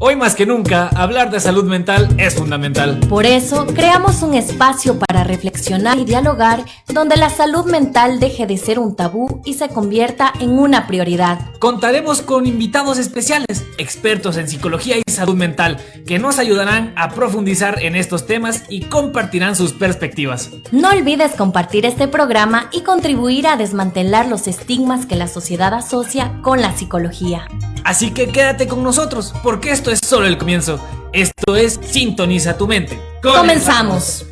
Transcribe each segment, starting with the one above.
Hoy más que nunca, hablar de salud mental es fundamental. Por eso, creamos un espacio para reflexionar y dialogar donde la salud mental deje de ser un tabú y se convierta en una prioridad. Contaremos con invitados especiales, expertos en psicología y salud mental, que nos ayudarán a profundizar en estos temas y compartirán sus perspectivas. No olvides compartir este programa y contribuir a desmantelar los estigmas que la sociedad asocia con la psicología. Así que quédate con nosotros, porque esto es solo el comienzo. Esto es Sintoniza tu mente. ¡Comenzamos!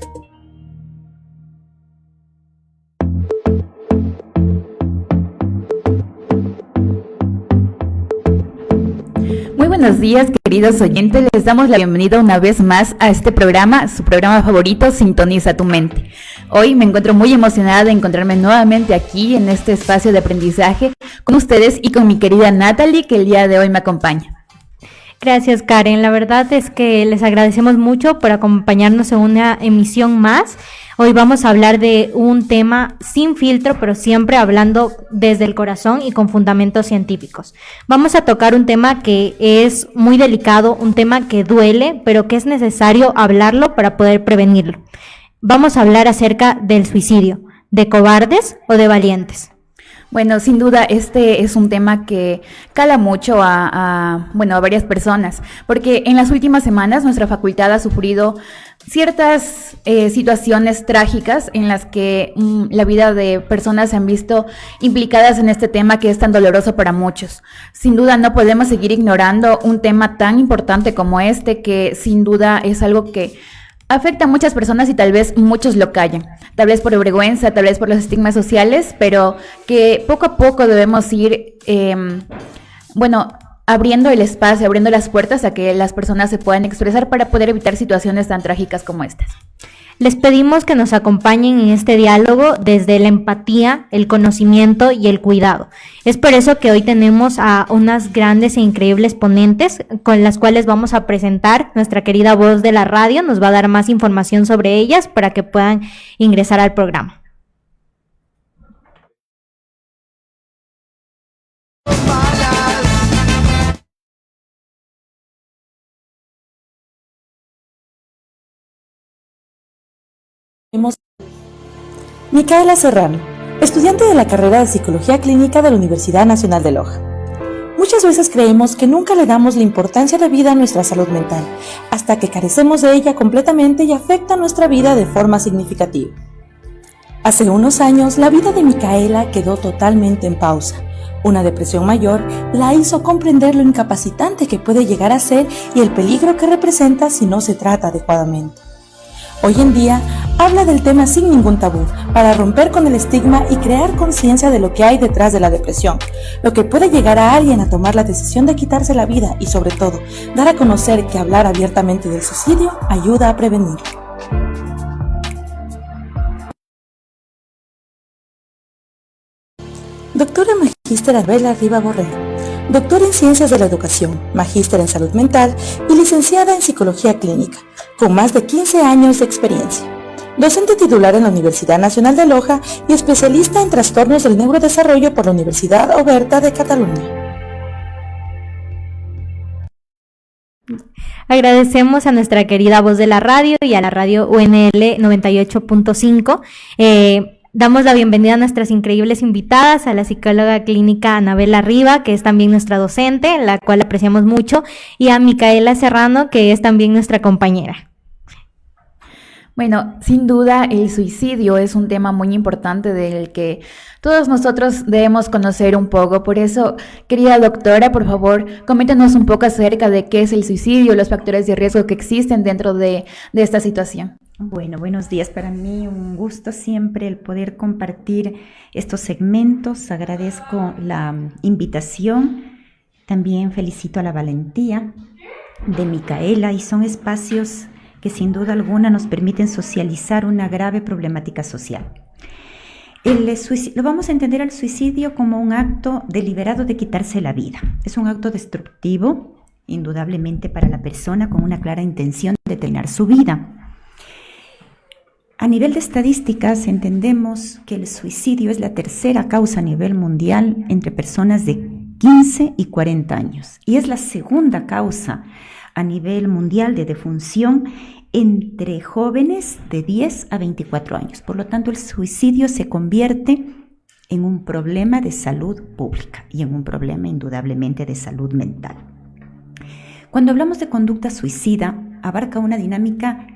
Muy buenos días, queridos oyentes. Les damos la bienvenida una vez más a este programa, su programa favorito, Sintoniza tu mente. Hoy me encuentro muy emocionada de encontrarme nuevamente aquí en este espacio de aprendizaje con ustedes y con mi querida Natalie, que el día de hoy me acompaña. Gracias, Karen. La verdad es que les agradecemos mucho por acompañarnos en una emisión más. Hoy vamos a hablar de un tema sin filtro, pero siempre hablando desde el corazón y con fundamentos científicos. Vamos a tocar un tema que es muy delicado, un tema que duele, pero que es necesario hablarlo para poder prevenirlo. Vamos a hablar acerca del suicidio, de cobardes o de valientes. Bueno, sin duda este es un tema que cala mucho a varias personas, porque en las últimas semanas nuestra facultad ha sufrido ciertas situaciones trágicas en las que la vida de personas se han visto implicadas en este tema que es tan doloroso para muchos. Sin duda no podemos seguir ignorando un tema tan importante como este, que sin duda es algo que afecta a muchas personas y tal vez muchos lo callan, tal vez por vergüenza, tal vez por los estigmas sociales, pero que poco a poco debemos ir, abriendo el espacio, abriendo las puertas a que las personas se puedan expresar para poder evitar situaciones tan trágicas como estas. Les pedimos que nos acompañen en este diálogo desde la empatía, el conocimiento y el cuidado. Es por eso que hoy tenemos a unas grandes e increíbles ponentes con las cuales vamos a presentar. Nuestra querida voz de la radio nos va a dar más información sobre ellas para que puedan ingresar al programa. Micaela Serrano, estudiante de la carrera de Psicología Clínica de la Universidad Nacional de Loja. Muchas veces creemos que nunca le damos la importancia de vida a nuestra salud mental, hasta que carecemos de ella completamente y afecta nuestra vida de forma significativa. Hace unos años, la vida de Micaela quedó totalmente en pausa. Una depresión mayor la hizo comprender lo incapacitante que puede llegar a ser y el peligro que representa si no se trata adecuadamente. Hoy en día, habla del tema sin ningún tabú, para romper con el estigma y crear conciencia de lo que hay detrás de la depresión, lo que puede llegar a alguien a tomar la decisión de quitarse la vida y, sobre todo, dar a conocer que hablar abiertamente del suicidio ayuda a prevenir. Doctora Magíster Arbela Riva Borrell, doctora en Ciencias de la Educación, magíster en Salud Mental y licenciada en Psicología Clínica, con más de 15 años de experiencia. Docente titular en la Universidad Nacional de Loja y especialista en trastornos del neurodesarrollo por la Universidad Oberta de Cataluña. Agradecemos a nuestra querida voz de la radio y a la radio UNL 98.5. Damos la bienvenida a nuestras increíbles invitadas, a la psicóloga clínica Anabela Riva, que es también nuestra docente, la cual apreciamos mucho, y a Micaela Serrano, que es también nuestra compañera. Bueno, sin duda el suicidio es un tema muy importante del que todos nosotros debemos conocer un poco. Por eso, querida doctora, por favor, coméntanos un poco acerca de qué es el suicidio, los factores de riesgo que existen dentro de esta situación. Bueno, buenos días. Para mí un gusto siempre el poder compartir estos segmentos. Agradezco la invitación. También felicito a la valentía de Micaela, y son espacios que sin duda alguna nos permiten socializar una grave problemática social. Lo vamos a entender al suicidio como un acto deliberado de quitarse la vida. Es un acto destructivo, indudablemente para la persona, con una clara intención de terminar su vida. A nivel de estadísticas, entendemos que el suicidio es la tercera causa a nivel mundial entre personas de 15 y 40 años y es la segunda causa a nivel mundial de defunción entre jóvenes de 10 a 24 años. Por lo tanto, el suicidio se convierte en un problema de salud pública y en un problema indudablemente de salud mental. Cuando hablamos de conducta suicida, abarca una dinámica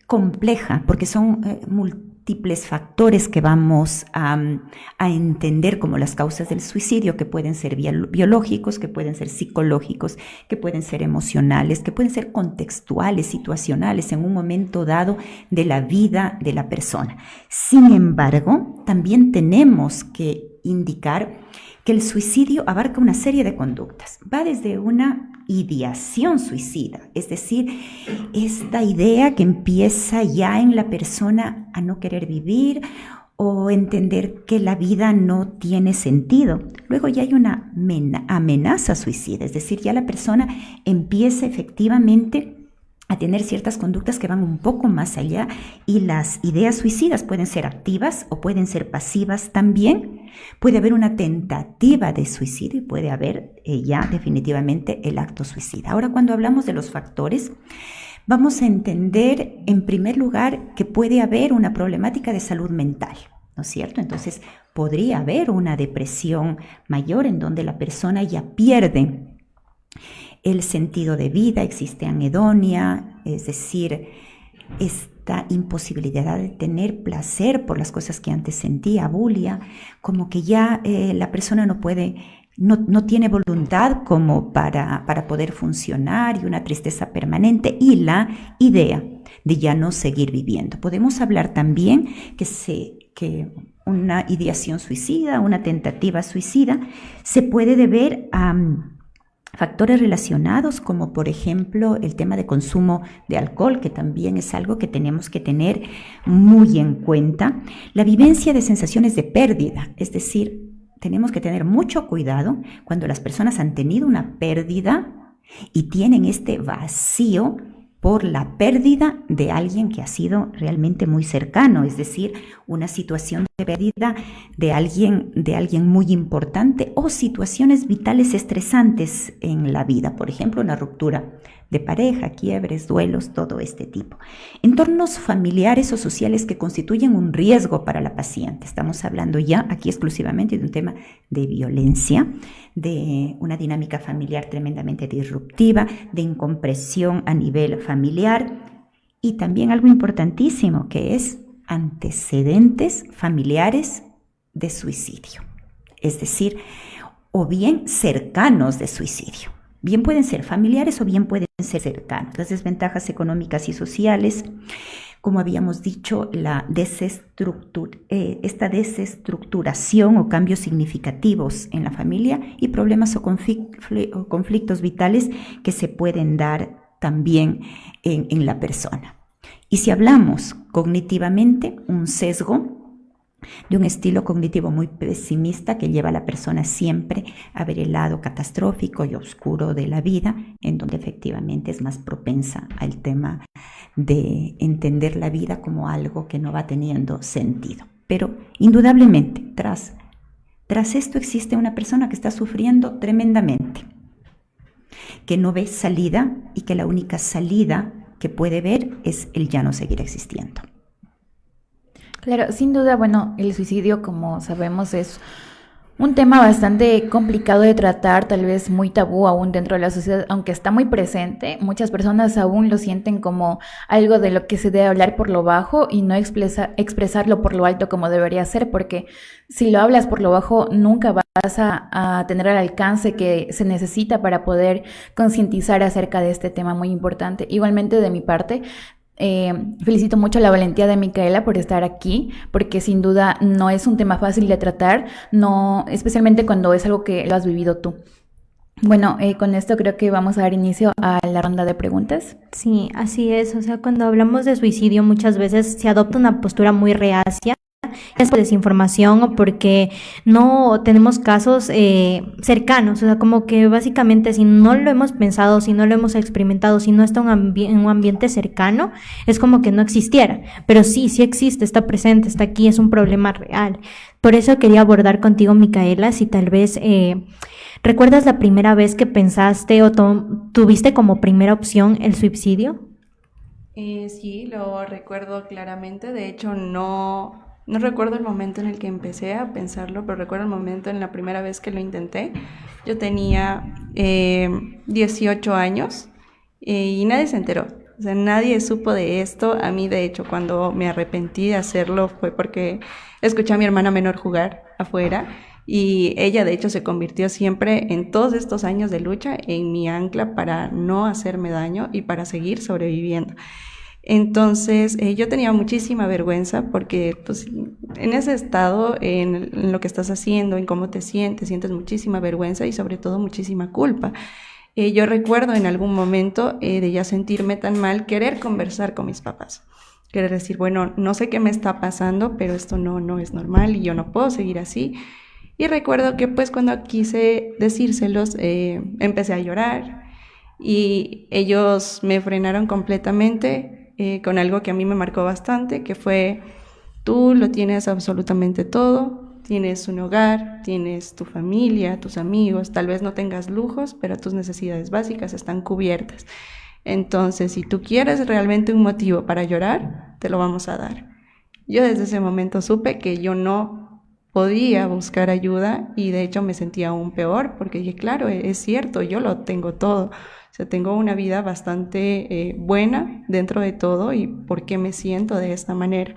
compleja porque son múltiples factores que vamos a entender como las causas del suicidio, que pueden ser biológicos, que pueden ser psicológicos, que pueden ser emocionales, que pueden ser contextuales, situacionales en un momento dado de la vida de la persona. Sin embargo, también tenemos que indicar que el suicidio abarca una serie de conductas. Va desde una ideación suicida, es decir, esta idea que empieza ya en la persona a no querer vivir o entender que la vida no tiene sentido. Luego ya hay una amenaza suicida, es decir, ya la persona empieza efectivamente a tener ciertas conductas que van un poco más allá, y las ideas suicidas pueden ser activas o pueden ser pasivas también. Puede haber una tentativa de suicidio y puede haber ya definitivamente el acto suicida. Ahora, cuando hablamos de los factores, vamos a entender en primer lugar que puede haber una problemática de salud mental, ¿no es cierto? Entonces, podría haber una depresión mayor en donde la persona ya pierde el sentido de vida, existe anedonia, es decir, esta imposibilidad de tener placer por las cosas que antes sentía, abulia, como que ya la persona no tiene voluntad como para poder funcionar, y una tristeza permanente y la idea de ya no seguir viviendo. Podemos hablar también que una ideación suicida, una tentativa suicida, se puede deber a factores relacionados como por ejemplo el tema de consumo de alcohol, que también es algo que tenemos que tener muy en cuenta. La vivencia de sensaciones de pérdida, es decir, tenemos que tener mucho cuidado cuando las personas han tenido una pérdida y tienen este vacío por la pérdida de alguien que ha sido realmente muy cercano, es decir, una situación de pérdida de alguien muy importante, o situaciones vitales estresantes en la vida, por ejemplo, una ruptura de pareja, quiebres, duelos, todo este tipo. Entornos familiares o sociales que constituyen un riesgo para la paciente. Estamos hablando ya aquí exclusivamente de un tema de violencia, de una dinámica familiar tremendamente disruptiva, de incompresión a nivel familiar, y también algo importantísimo que es antecedentes familiares de suicidio, es decir, o bien cercanos de suicidio. Bien pueden ser familiares o bien pueden ser cercanos. Las desventajas económicas y sociales, como habíamos dicho, esta desestructuración o cambios significativos en la familia, y problemas o conflictos vitales que se pueden dar también en la persona. Y si hablamos cognitivamente, un sesgo de un estilo cognitivo muy pesimista que lleva a la persona siempre a ver el lado catastrófico y oscuro de la vida, en donde efectivamente es más propensa al tema de entender la vida como algo que no va teniendo sentido. Pero indudablemente, tras esto existe una persona que está sufriendo tremendamente, que no ve salida y que la única salida que puede ver es el ya no seguir existiendo. Claro, sin duda, bueno, el suicidio, como sabemos, es un tema bastante complicado de tratar, tal vez muy tabú aún dentro de la sociedad, aunque está muy presente. Muchas personas aún lo sienten como algo de lo que se debe hablar por lo bajo y no expresarlo por lo alto como debería ser, porque si lo hablas por lo bajo nunca vas a tener el alcance que se necesita para poder concientizar acerca de este tema muy importante. Igualmente, de mi parte, felicito mucho la valentía de Micaela por estar aquí, porque sin duda no es un tema fácil de tratar, no, especialmente cuando es algo que lo has vivido tú. Bueno, con esto creo que vamos a dar inicio a la ronda de preguntas. Sí, así es. O sea, cuando hablamos de suicidio muchas veces se adopta una postura muy reacia es por desinformación o porque no tenemos casos cercanos, o sea, como que básicamente si no lo hemos pensado, si no lo hemos experimentado, si no está en un ambiente cercano, es como que no existiera, pero sí existe, está presente, está aquí, es un problema real. Por eso quería abordar contigo, Micaela, si tal vez ¿recuerdas la primera vez que pensaste o tuviste como primera opción el suicidio? Sí, lo recuerdo claramente. De hecho, no recuerdo el momento en el que empecé a pensarlo, pero recuerdo el momento en la primera vez que lo intenté. Yo tenía 18 años y nadie se enteró. O sea, nadie supo de esto. A mí, de hecho, cuando me arrepentí de hacerlo fue porque escuché a mi hermana menor jugar afuera. Y ella, de hecho, se convirtió siempre en todos estos años de lucha en mi ancla para no hacerme daño y para seguir sobreviviendo. Entonces, yo tenía muchísima vergüenza porque pues, en ese estado, en lo que estás haciendo, en cómo te sientes muchísima vergüenza y sobre todo muchísima culpa. Yo recuerdo en algún momento de ya sentirme tan mal, querer conversar con mis papás. Querer decir, bueno, no sé qué me está pasando, pero esto no es normal y yo no puedo seguir así. Y recuerdo que pues cuando quise decírselos, empecé a llorar y ellos me frenaron completamente con algo que a mí me marcó bastante, que fue, tú lo tienes absolutamente todo, tienes un hogar, tienes tu familia, tus amigos, tal vez no tengas lujos, pero tus necesidades básicas están cubiertas. Entonces, si tú quieres realmente un motivo para llorar, te lo vamos a dar. Yo desde ese momento supe que yo no podía buscar ayuda y de hecho me sentía aún peor porque dije, claro, es cierto, yo lo tengo todo. O sea, tengo una vida bastante buena dentro de todo y ¿por qué me siento de esta manera?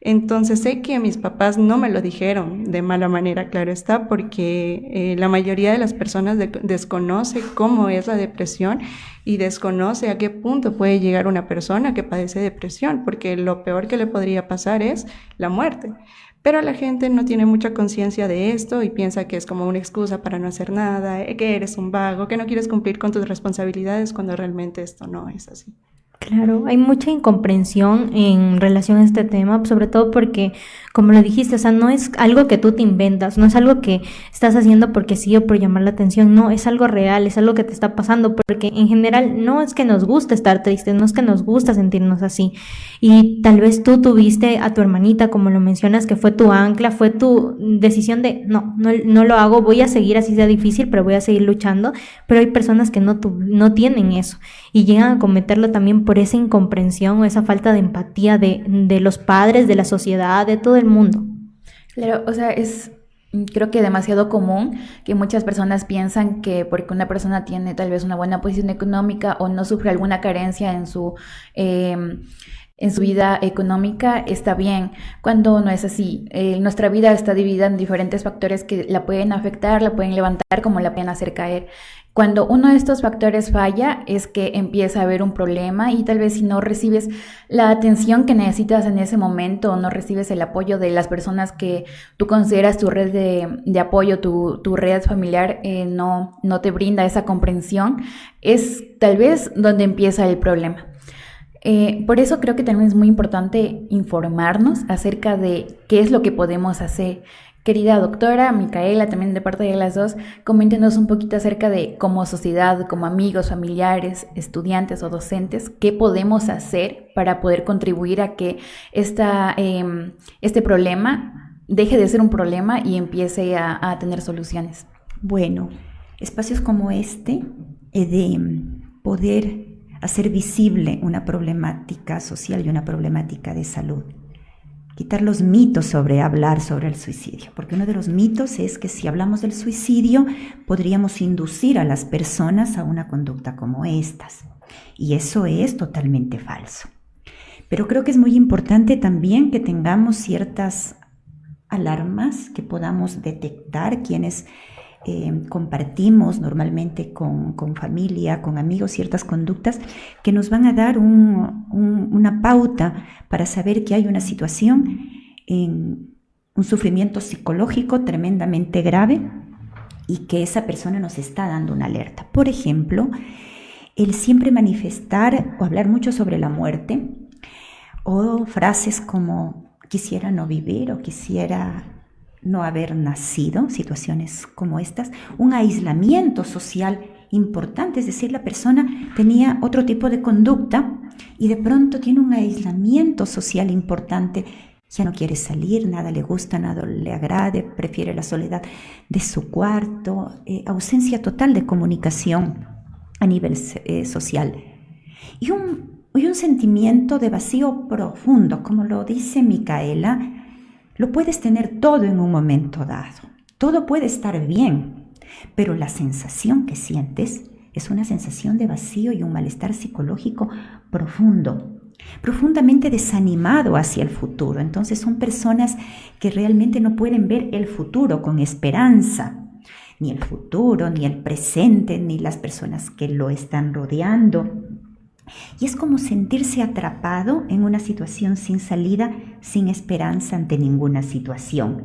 Entonces sé que mis papás no me lo dijeron de mala manera, claro está, porque la mayoría de las personas desconoce cómo es la depresión y desconoce a qué punto puede llegar una persona que padece depresión, porque lo peor que le podría pasar es la muerte. Pero la gente no tiene mucha conciencia de esto y piensa que es como una excusa para no hacer nada, que eres un vago, que no quieres cumplir con tus responsabilidades cuando realmente esto no es así. Claro, hay mucha incomprensión en relación a este tema, sobre todo porque, como lo dijiste, o sea, no es algo que tú te inventas, no es algo que estás haciendo porque sí o por llamar la atención, no, es algo real, es algo que te está pasando, porque en general no es que nos guste estar tristes, no es que nos gusta sentirnos así, y tal vez tú tuviste a tu hermanita, como lo mencionas, que fue tu ancla, fue tu decisión de, no lo hago, voy a seguir así sea difícil, pero voy a seguir luchando, pero hay personas que no tienen eso, y llegan a cometerlo también por esa incomprensión o esa falta de empatía de los padres, de la sociedad, de todo el mundo. Claro, o sea, es creo que demasiado común que muchas personas piensan que porque una persona tiene tal vez una buena posición económica o no sufre alguna carencia en su vida económica está bien, cuando no es así. Nuestra vida está dividida en diferentes factores que la pueden afectar, la pueden levantar como la pueden hacer caer. Cuando uno de estos factores falla es que empieza a haber un problema y tal vez si no recibes la atención que necesitas en ese momento o no recibes el apoyo de las personas que tú consideras tu red de apoyo, tu red familiar no te brinda esa comprensión, es tal vez donde empieza el problema. Por eso creo que también es muy importante informarnos acerca de qué es lo que podemos hacer. Querida doctora Micaela, también de parte de las dos, coméntenos un poquito acerca de como sociedad, como amigos, familiares, estudiantes o docentes, qué podemos hacer para poder contribuir a que este problema deje de ser un problema y empiece a tener soluciones. Bueno, espacios como este, de poder hacer visible una problemática social y una problemática de salud. Quitar los mitos sobre hablar sobre el suicidio, porque uno de los mitos es que si hablamos del suicidio podríamos inducir a las personas a una conducta como estas, y eso es totalmente falso. Pero creo que es muy importante también que tengamos ciertas alarmas, que podamos detectar quienes compartimos normalmente con familia, con amigos, ciertas conductas que nos van a dar una pauta para saber que hay una situación, un sufrimiento psicológico tremendamente grave y que esa persona nos está dando una alerta. Por ejemplo, el siempre manifestar o hablar mucho sobre la muerte o frases como quisiera no vivir o quisiera no haber nacido, situaciones como estas, un aislamiento social importante, es decir, la persona tenía otro tipo de conducta y de pronto tiene un aislamiento social importante, ya no quiere salir, nada le gusta, nada le agrade, prefiere la soledad de su cuarto, ausencia total de comunicación a nivel social y un sentimiento de vacío profundo, como lo dice Micaela. Lo puedes tener todo en un momento dado, todo puede estar bien, pero la sensación que sientes es una sensación de vacío y un malestar psicológico profundo, profundamente desanimado hacia el futuro. Entonces son personas que realmente no pueden ver el futuro con esperanza, ni el futuro, ni el presente, ni las personas que lo están rodeando. Y es como sentirse atrapado en una situación sin salida, sin esperanza ante ninguna situación.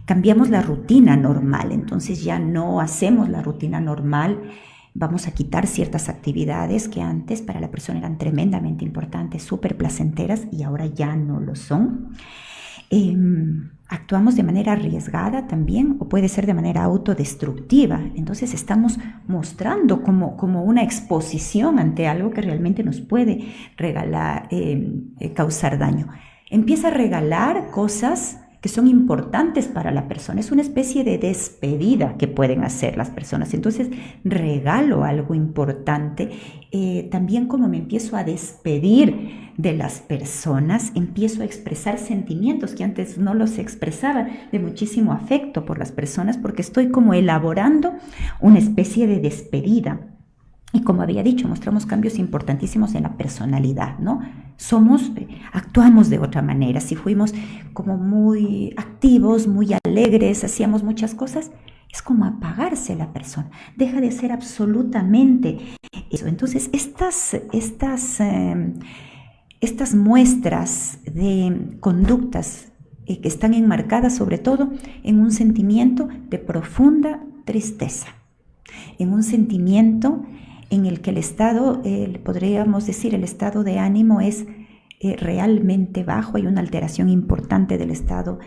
Cambiamos la rutina normal, entonces ya no hacemos la rutina normal, vamos a quitar ciertas actividades que antes para la persona eran tremendamente importantes, súper placenteras y ahora ya no lo son. Actuamos de manera arriesgada también o puede ser de manera autodestructiva. Entonces estamos mostrando como una exposición ante algo que realmente nos puede causar daño. Empieza a regalar cosas que son importantes para la persona. Es una especie de despedida que pueden hacer las personas. Entonces regalo algo importante. También como me empiezo a despedir de las personas, empiezo a expresar sentimientos que antes no los expresaba, de muchísimo afecto por las personas, porque estoy como elaborando una especie de despedida. Y como había dicho, mostramos cambios importantísimos en la personalidad, ¿no? Actuamos de otra manera. Si fuimos como muy activos, muy alegres, hacíamos muchas cosas, es como apagarse la persona. Deja de ser absolutamente eso. Entonces, estas muestras de conductas que están enmarcadas sobre todo en un sentimiento de profunda tristeza, en un sentimiento en el que el estado, podríamos decir, el estado de ánimo es realmente bajo, hay una alteración importante del estado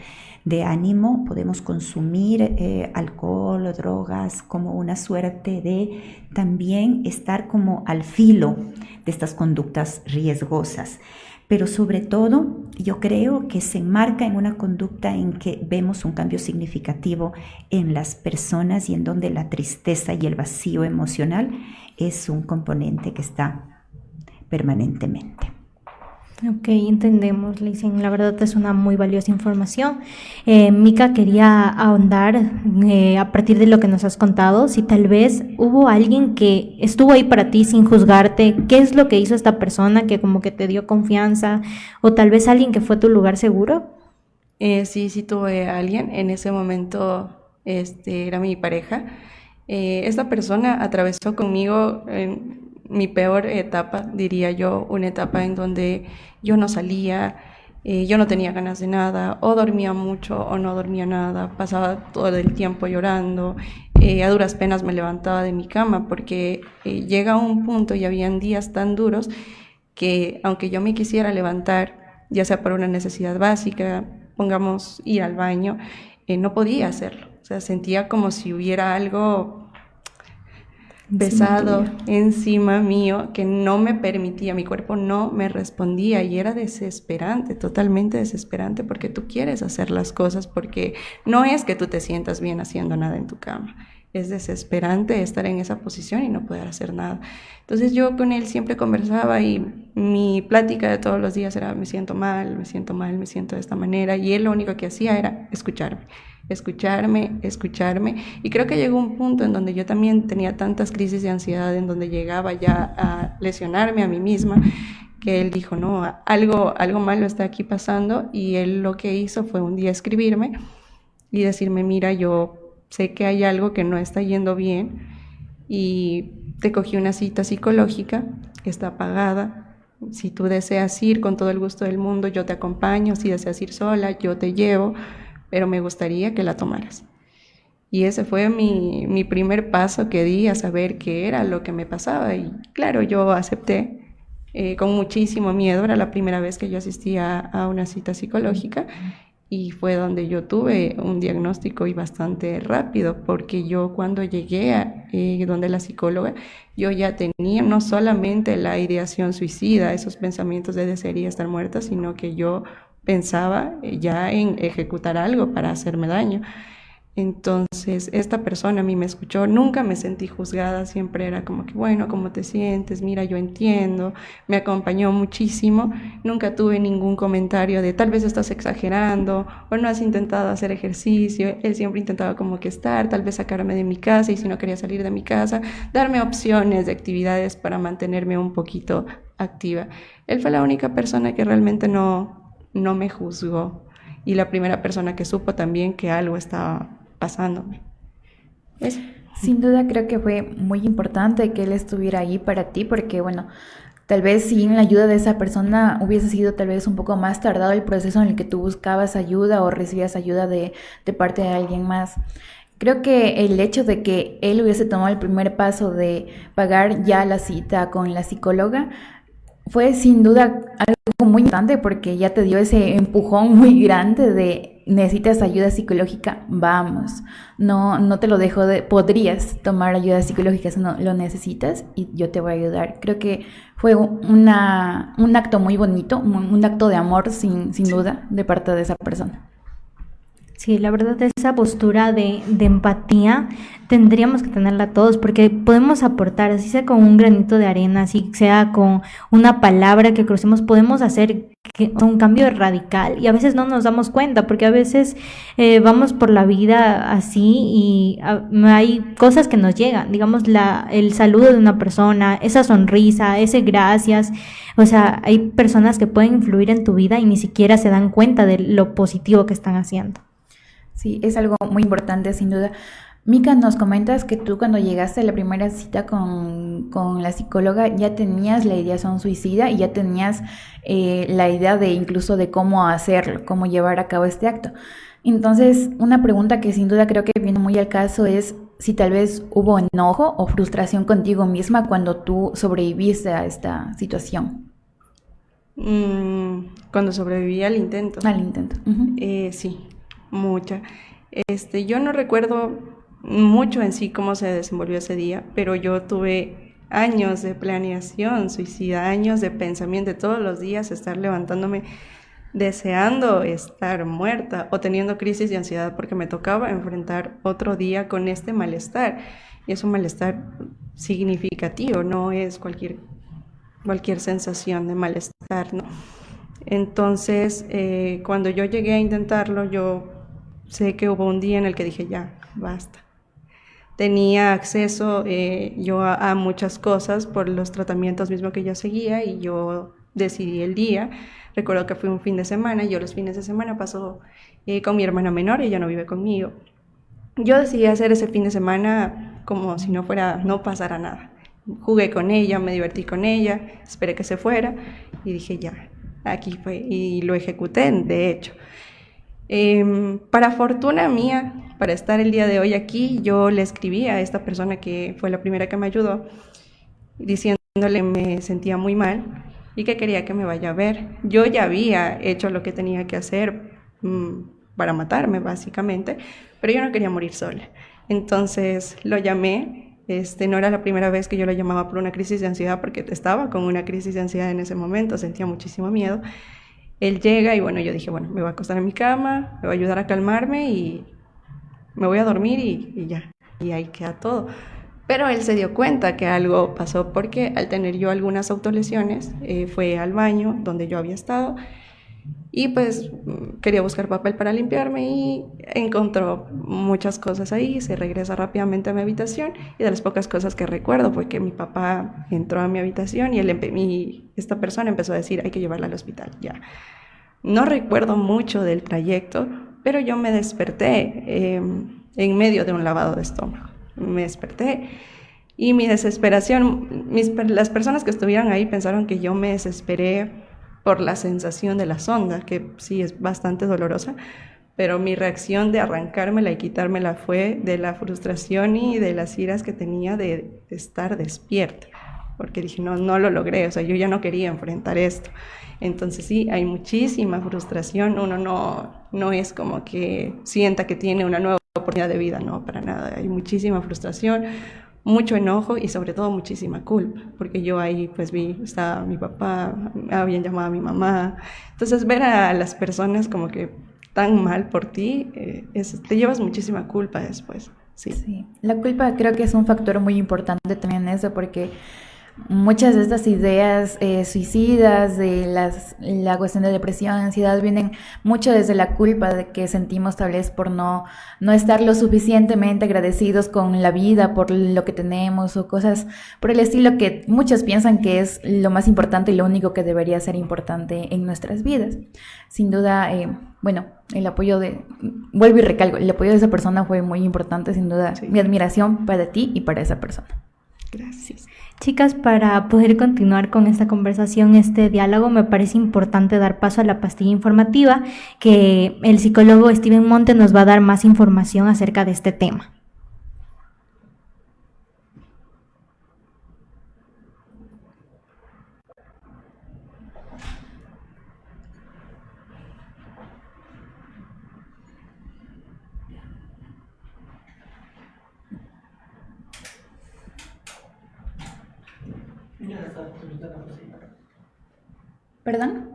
de ánimo. Podemos consumir alcohol o drogas como una suerte de también estar como al filo de estas conductas riesgosas. Pero sobre todo, yo creo que se enmarca en una conducta en que vemos un cambio significativo en las personas y en donde la tristeza y el vacío emocional es un componente que está permanentemente. Ok, entendemos, Leisen. La verdad es una muy valiosa información. Mica, quería ahondar a partir de lo que nos has contado, si tal vez hubo alguien que estuvo ahí para ti sin juzgarte, qué es lo que hizo esta persona que como que te dio confianza, o tal vez alguien que fue tu lugar seguro. Sí tuve a alguien. En ese momento era mi pareja. Esta persona atravesó conmigo mi peor etapa, diría yo, una etapa en donde yo no salía, yo no tenía ganas de nada, o dormía mucho o no dormía nada, pasaba todo el tiempo llorando, a duras penas me levantaba de mi cama porque llega un punto y habían días tan duros que aunque yo me quisiera levantar, ya sea por una necesidad básica, pongamos ir al baño, no podía hacerlo. O sea, sentía como si hubiera algo pesado encima mío que no me permitía, mi cuerpo no me respondía y era desesperante, totalmente desesperante, porque tú quieres hacer las cosas, porque no es que tú te sientas bien haciendo nada en tu cama, es desesperante estar en esa posición y no poder hacer nada. Entonces yo con él siempre conversaba y mi plática de todos los días era: me siento mal, me siento mal, me siento de esta manera, y él lo único que hacía era escucharme, y creo que llegó un punto en donde yo también tenía tantas crisis de ansiedad, en donde llegaba ya a lesionarme a mí misma, que él dijo: no, algo malo está aquí pasando, y él lo que hizo fue un día escribirme y decirme: mira, yo sé que hay algo que no está yendo bien y te cogí una cita psicológica que está pagada. Si tú deseas ir, con todo el gusto del mundo, yo te acompaño. Si deseas ir sola, yo te llevo, pero me gustaría que la tomaras. Y ese fue mi primer paso que di a saber qué era lo que me pasaba. Y claro, yo acepté con muchísimo miedo. Era la primera vez que yo asistía a una cita psicológica y fue donde yo tuve un diagnóstico y bastante rápido, porque yo cuando llegué a donde la psicóloga, yo ya tenía no solamente la ideación suicida, esos pensamientos de desearía estar muerta, sino que yo pensaba ya en ejecutar algo para hacerme daño. Entonces, esta persona a mí me escuchó, nunca me sentí juzgada, siempre era como que, bueno, ¿cómo te sientes? Mira, yo entiendo, me acompañó muchísimo, nunca tuve ningún comentario de tal vez estás exagerando o no has intentado hacer ejercicio. Él siempre intentaba como que estar, tal vez sacarme de mi casa, y si no quería salir de mi casa, darme opciones de actividades para mantenerme un poquito activa. Él fue la única persona que realmente no me juzgó, y la primera persona que supo también que algo estaba pasándome. Eso. Sin duda creo que fue muy importante que él estuviera ahí para ti, porque bueno, tal vez sin la ayuda de esa persona hubiese sido tal vez un poco más tardado el proceso en el que tú buscabas ayuda o recibías ayuda de parte de alguien más. Creo que el hecho de que él hubiese tomado el primer paso de pagar ya la cita con la psicóloga fue sin duda algo muy importante, porque ya te dio ese empujón muy grande de necesitas ayuda psicológica, vamos, no te lo dejo podrías tomar ayuda psicológica si no lo necesitas y yo te voy a ayudar. Creo que fue un acto muy bonito, un acto de amor sin duda de parte de esa persona. Sí, la verdad, esa postura de empatía tendríamos que tenerla todos, porque podemos aportar, así sea con un granito de arena, así sea con una palabra que crucemos, podemos hacer un cambio radical, y a veces no nos damos cuenta, porque a veces vamos por la vida así y hay cosas que nos llegan, digamos el saludo de una persona, esa sonrisa, ese gracias. O sea, hay personas que pueden influir en tu vida y ni siquiera se dan cuenta de lo positivo que están haciendo. Sí, es algo muy importante, sin duda. Mica, nos comentas que tú cuando llegaste a la primera cita con la psicóloga ya tenías la ideación suicida y ya tenías la idea de incluso de cómo hacerlo, cómo llevar a cabo este acto. Entonces, una pregunta que sin duda creo que viene muy al caso es si tal vez hubo enojo o frustración contigo misma cuando tú sobreviviste a esta situación. Cuando sobreviví al intento. Al intento. Uh-huh. Sí. Mucha. Yo no recuerdo mucho en sí cómo se desenvolvió ese día, pero yo tuve años de planeación suicida, años de pensamiento de todos los días, estar levantándome deseando estar muerta o teniendo crisis de ansiedad porque me tocaba enfrentar otro día con este malestar. Y es un malestar significativo, no es cualquier sensación de malestar, ¿no? Entonces, cuando yo llegué a intentarlo, yo sé que hubo un día en el que dije, ya, basta. Tenía acceso yo a muchas cosas por los tratamientos mismos que yo seguía, y yo decidí el día. Recuerdo que fue un fin de semana, y yo los fines de semana paso con mi hermana menor, ella no vive conmigo. Yo decidí hacer ese fin de semana como si no pasara nada. Jugué con ella, me divertí con ella, esperé que se fuera y dije, ya, aquí fue, y lo ejecuté, de hecho. Para fortuna mía, para estar el día de hoy aquí, yo le escribí a esta persona que fue la primera que me ayudó, diciéndole me sentía muy mal y que quería que me vaya a ver. Yo ya había hecho lo que tenía que hacer para matarme, básicamente, pero yo no quería morir sola. Entonces lo llamé. No era la primera vez que yo lo llamaba por una crisis de ansiedad, porque estaba con una crisis de ansiedad en ese momento, sentía muchísimo miedo. Él llega y bueno, yo dije, bueno, me voy a acostar en mi cama, me va a ayudar a calmarme y me voy a dormir y ya, y ahí queda todo. Pero él se dio cuenta que algo pasó, porque al tener yo algunas autolesiones, fue al baño donde yo había estado y pues quería buscar papel para limpiarme y encontró muchas cosas ahí. Se regresa rápidamente a mi habitación y de las pocas cosas que recuerdo fue que mi papá entró a mi habitación y esta persona empezó a decir, hay que llevarla al hospital, ya. No recuerdo mucho del trayecto, pero yo me desperté en medio de un lavado de estómago. Me desperté y mi desesperación, las personas que estuvieron ahí pensaron que yo me desesperé por la sensación de la sonda, que sí es bastante dolorosa, pero mi reacción de arrancármela y quitármela fue de la frustración y de las iras que tenía de estar despierta, porque dije, no, no lo logré, o sea, yo ya no quería enfrentar esto. Entonces sí, hay muchísima frustración, uno no es como que sienta que tiene una nueva oportunidad de vida, no, para nada, hay muchísima frustración, mucho enojo y sobre todo muchísima culpa, porque yo ahí pues estaba mi papá, habían llamado a mi mamá, entonces ver a las personas como que tan mal por ti, te llevas muchísima culpa después. Sí. Sí, la culpa creo que es un factor muy importante también en eso, porque muchas de estas ideas suicidas, de la cuestión de depresión, ansiedad, vienen mucho desde la culpa de que sentimos tal vez por no estar lo suficientemente agradecidos con la vida, por lo que tenemos o cosas por el estilo que muchos piensan que es lo más importante y lo único que debería ser importante en nuestras vidas. Sin duda, bueno, el apoyo vuelvo y recalco, el apoyo de esa persona fue muy importante, sin duda, sí. Mi admiración para ti y para esa persona. Gracias. Chicas, para poder continuar con esta conversación, este diálogo, me parece importante dar paso a la pastilla informativa, que el psicólogo Steven Monte nos va a dar más información acerca de este tema. ¿Perdón?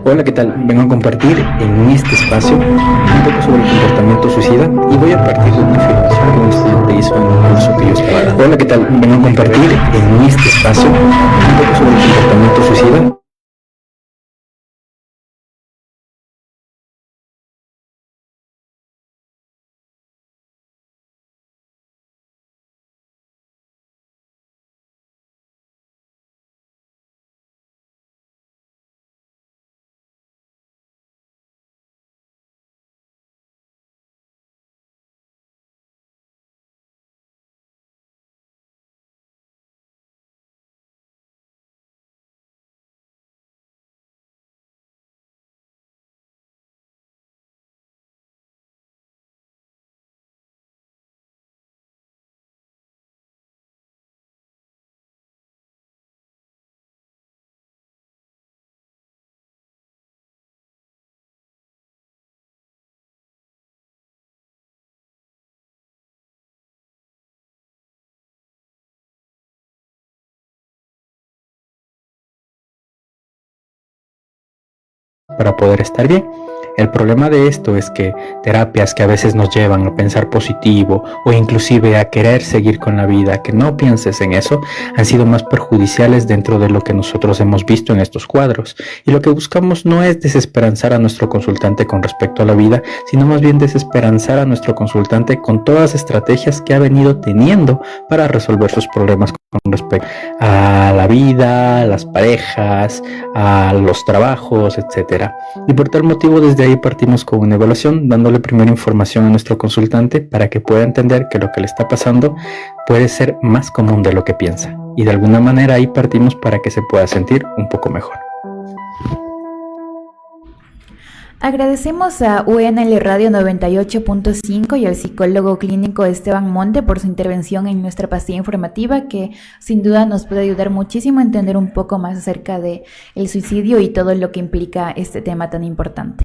Hola, ¿qué tal? Vengo a compartir en este espacio un poco sobre el comportamiento suicida y voy a partir de una afirmación que un estudiante hizo en un curso que yo estaba dando. Hola, ¿qué tal? Vengo a compartir en este espacio un poco sobre el comportamiento suicida. Para poder estar bien. El problema de esto es que terapias que a veces nos llevan a pensar positivo o inclusive a querer seguir con la vida, que no pienses en eso, han sido más perjudiciales dentro de lo que nosotros hemos visto en estos cuadros. Y lo que buscamos no es desesperanzar a nuestro consultante con respecto a la vida, sino más bien desesperanzar a nuestro consultante con todas las estrategias que ha venido teniendo para resolver sus problemas con respecto a la vida, a las parejas, a los trabajos, etcétera. Y por tal motivo desde ahí partimos con una evaluación, dándole primero información a nuestro consultante para que pueda entender que lo que le está pasando puede ser más común de lo que piensa. Y de alguna manera ahí partimos para que se pueda sentir un poco mejor. Agradecemos a UNL Radio 98.5 y al psicólogo clínico Esteban Monte por su intervención en nuestra pastilla informativa, que sin duda nos puede ayudar muchísimo a entender un poco más acerca de el suicidio y todo lo que implica este tema tan importante.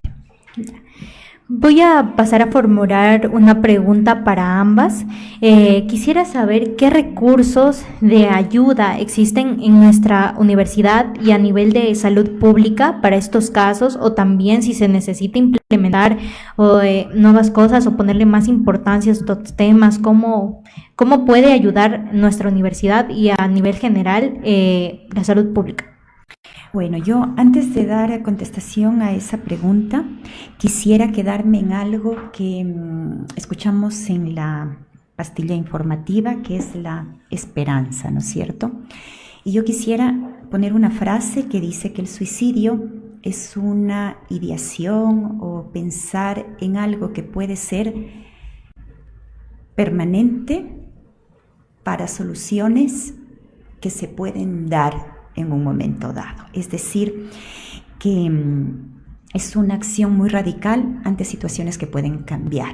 Voy a pasar a formular una pregunta para ambas. Quisiera saber qué recursos de ayuda existen en nuestra universidad y a nivel de salud pública para estos casos, o también si se necesita implementar nuevas cosas o ponerle más importancia a estos temas, cómo puede ayudar nuestra universidad y a nivel general la salud pública. Bueno, yo antes de dar contestación a esa pregunta, quisiera quedarme en algo que escuchamos en la pastilla informativa, que es la esperanza, ¿no es cierto? Y yo quisiera poner una frase que dice que el suicidio es una ideación o pensar en algo que puede ser permanente para soluciones que se pueden dar en un momento dado. Es decir, que es una acción muy radical ante situaciones que pueden cambiar.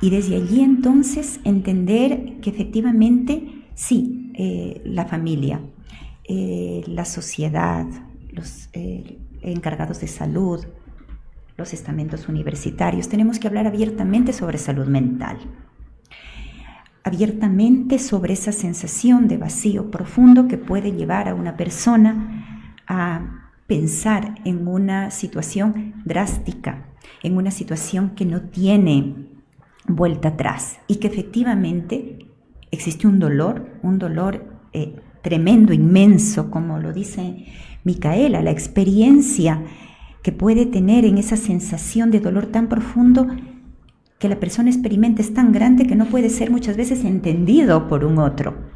Y desde allí entonces entender que efectivamente sí, la familia, la sociedad, los encargados de salud, los estamentos universitarios, tenemos que hablar abiertamente sobre salud mental, abiertamente sobre esa sensación de vacío profundo que puede llevar a una persona a pensar en una situación drástica, en una situación que no tiene vuelta atrás y que efectivamente existe un dolor tremendo, inmenso, como lo dice Micaela, la experiencia que puede tener en esa sensación de dolor tan profundo que la persona experimenta es tan grande que no puede ser muchas veces entendido por un otro.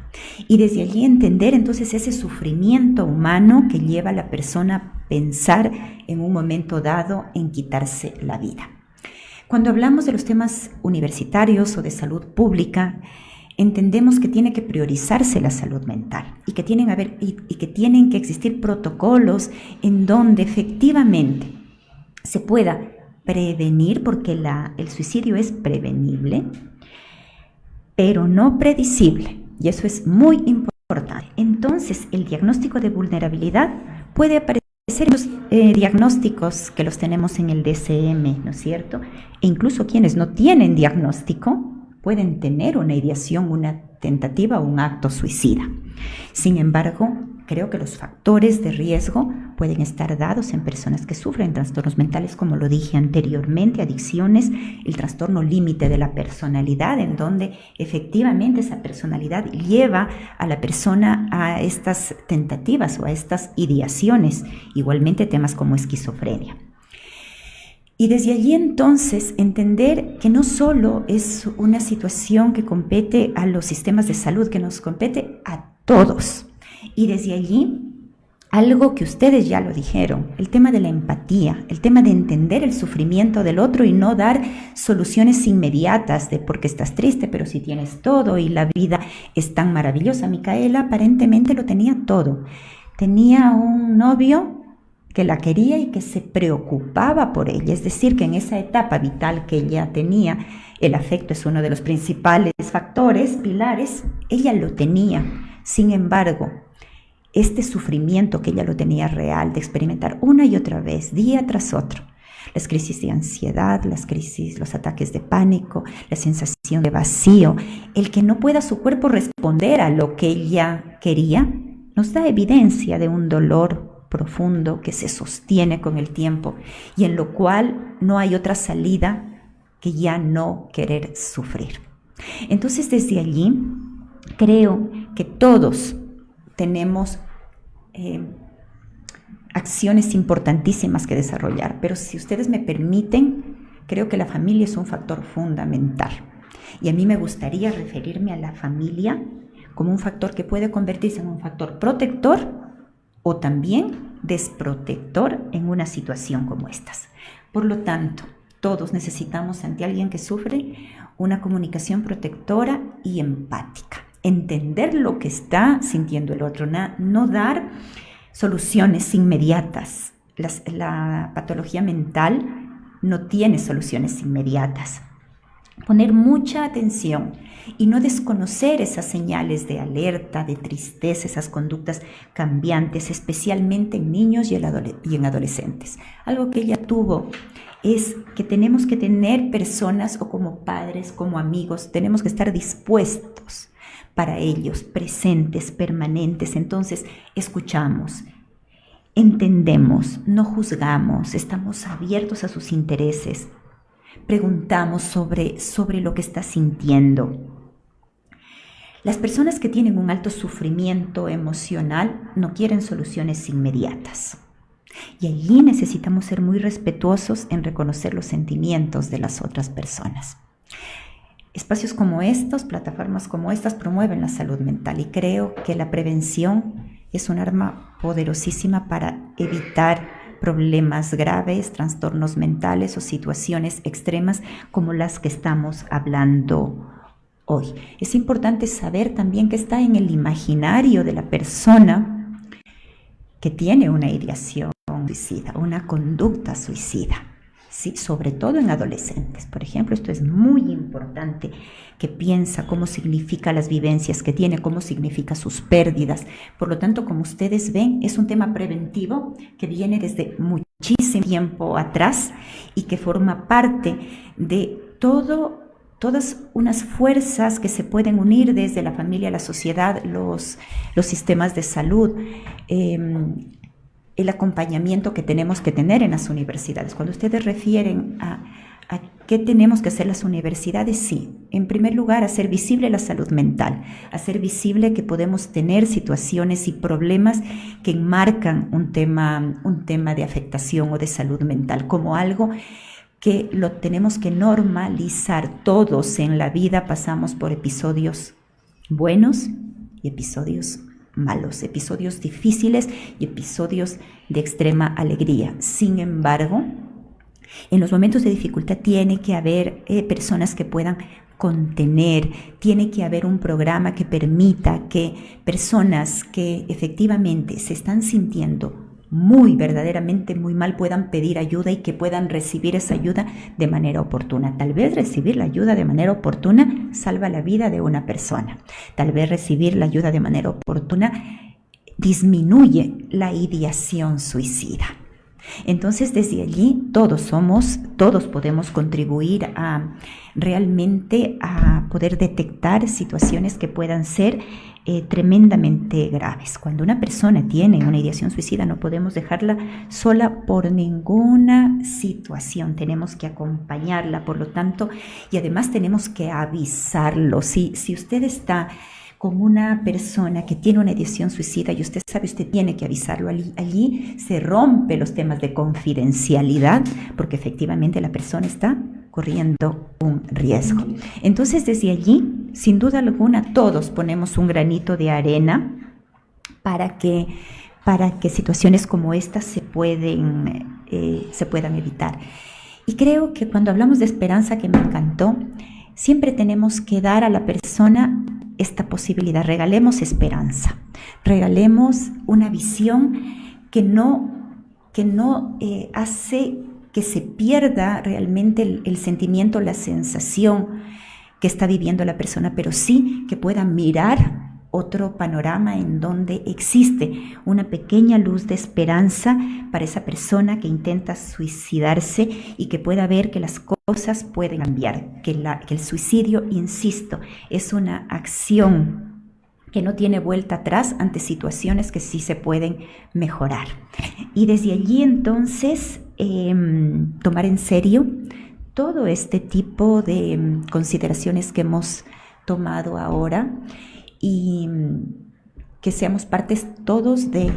Y desde allí entender entonces ese sufrimiento humano que lleva a la persona a pensar en un momento dado en quitarse la vida. Cuando hablamos de los temas universitarios o de salud pública, entendemos que tiene que priorizarse la salud mental y que tienen que existir protocolos en donde efectivamente se pueda prevenir, porque el suicidio es prevenible, pero no predecible, y eso es muy importante. Entonces, el diagnóstico de vulnerabilidad puede aparecer en los diagnósticos que los tenemos en el DSM, ¿no es cierto? E incluso quienes no tienen diagnóstico pueden tener una ideación, una tentativa o un acto suicida. Sin embargo, creo que los factores de riesgo pueden estar dados en personas que sufren trastornos mentales, como lo dije anteriormente, adicciones, el trastorno límite de la personalidad, en donde efectivamente esa personalidad lleva a la persona a estas tentativas o a estas ideaciones, igualmente temas como esquizofrenia. Y desde allí entonces entender que no solo es una situación que compete a los sistemas de salud, que nos compete a todos. Y desde allí, algo que ustedes ya lo dijeron, el tema de la empatía, el tema de entender el sufrimiento del otro y no dar soluciones inmediatas de porque estás triste, pero si tienes todo y la vida es tan maravillosa. Micaela aparentemente lo tenía todo. Tenía un novio que la quería y que se preocupaba por ella, es decir, que en esa etapa vital que ella tenía, el afecto es uno de los principales factores, pilares, ella lo tenía. Sin embargo, este sufrimiento que ella lo tenía real, de experimentar una y otra vez, día tras otro, las crisis de ansiedad, las crisis, los ataques de pánico, la sensación de vacío, el que no pueda su cuerpo responder a lo que ella quería, nos da evidencia de un dolor profundo que se sostiene con el tiempo y en lo cual no hay otra salida que ya no querer sufrir. Entonces, desde allí, creo que todos tenemos acciones importantísimas que desarrollar, pero si ustedes me permiten, creo que la familia es un factor fundamental. Y a mí me gustaría referirme a la familia como un factor que puede convertirse en un factor protector o también desprotector en una situación como estas. Por lo tanto, todos necesitamos ante alguien que sufre una comunicación protectora y empática. Entender lo que está sintiendo el otro, no dar soluciones inmediatas. La patología mental no tiene soluciones inmediatas. Poner mucha atención y no desconocer esas señales de alerta, de tristeza, esas conductas cambiantes, especialmente en niños y en adolescentes. Algo que ella tuvo es que tenemos que tener personas o como padres, como amigos, tenemos que estar dispuestos para ellos, presentes, permanentes. Entonces, escuchamos, entendemos, no juzgamos, estamos abiertos a sus intereses. Preguntamos sobre lo que está sintiendo. Las personas que tienen un alto sufrimiento emocional no quieren soluciones inmediatas. Y allí necesitamos ser muy respetuosos en reconocer los sentimientos de las otras personas. Espacios como estos, plataformas como estas promueven la salud mental y creo que la prevención es un arma poderosísima para evitar problemas graves, trastornos mentales o situaciones extremas como las que estamos hablando hoy. Es importante saber también que está en el imaginario de la persona que tiene una ideación suicida, una conducta suicida, ¿sí? Sobre todo en adolescentes. Por ejemplo, esto es muy importante, que piensa cómo significa las vivencias que tiene, cómo significa sus pérdidas. Por lo tanto, como ustedes ven, es un tema preventivo que viene desde muchísimo tiempo atrás y que forma parte de todas unas fuerzas que se pueden unir desde la familia, la sociedad, los sistemas de salud, el acompañamiento que tenemos que tener en las universidades. Cuando ustedes refieren a qué tenemos que hacer las universidades, sí, en primer lugar, hacer visible la salud mental, hacer visible que podemos tener situaciones y problemas que enmarcan un tema de afectación o de salud mental como algo que lo tenemos que normalizar. Todos en la vida pasamos por episodios buenos y episodios malos, episodios difíciles y episodios de extrema alegría. Sin embargo, en los momentos de dificultad tiene que haber personas que puedan contener, tiene que haber un programa que permita que personas que efectivamente se están sintiendo verdaderamente muy mal, puedan pedir ayuda y que puedan recibir esa ayuda de manera oportuna. Tal vez recibir la ayuda de manera oportuna salva la vida de una persona. Tal vez recibir la ayuda de manera oportuna disminuye la ideación suicida. Entonces, desde allí todos podemos contribuir realmente a poder detectar situaciones que puedan ser tremendamente graves. Cuando una persona tiene una ideación suicida, no podemos dejarla sola por ninguna situación. Tenemos que acompañarla, por lo tanto, y además tenemos que avisarlo. Si usted está con una persona que tiene una ideación suicida y usted sabe, usted tiene que avisarlo. Allí se rompe los temas de confidencialidad, porque efectivamente la persona está corriendo un riesgo. Entonces, desde allí, sin duda alguna, todos ponemos un granito de arena para que situaciones como estas se puedan evitar. Y creo que cuando hablamos de esperanza, que me encantó, siempre tenemos que dar a la persona esta posibilidad. Regalemos esperanza, regalemos una visión que no hace que se pierda realmente el sentimiento, la sensación que está viviendo la persona, pero sí que pueda mirar otro panorama en donde existe una pequeña luz de esperanza para esa persona que intenta suicidarse y que pueda ver que las cosas pueden cambiar, que el suicidio, insisto, es una acción que no tiene vuelta atrás ante situaciones que sí se pueden mejorar. Y desde allí entonces tomar en serio todo este tipo de consideraciones que hemos tomado ahora y que seamos partes todos de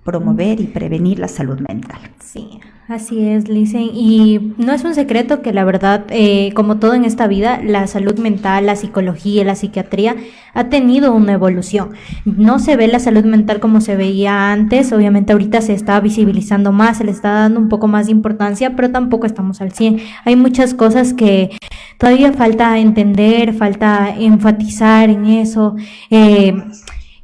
promover y prevenir la salud mental. Sí, así es, Licen, y no es un secreto que la verdad, como todo en esta vida, la salud mental, la psicología, la psiquiatría ha tenido una evolución. No se ve la salud mental como se veía antes, obviamente ahorita se está visibilizando más, se le está dando un poco más de importancia, pero tampoco estamos al 100. Hay muchas cosas que todavía falta entender, falta enfatizar en eso,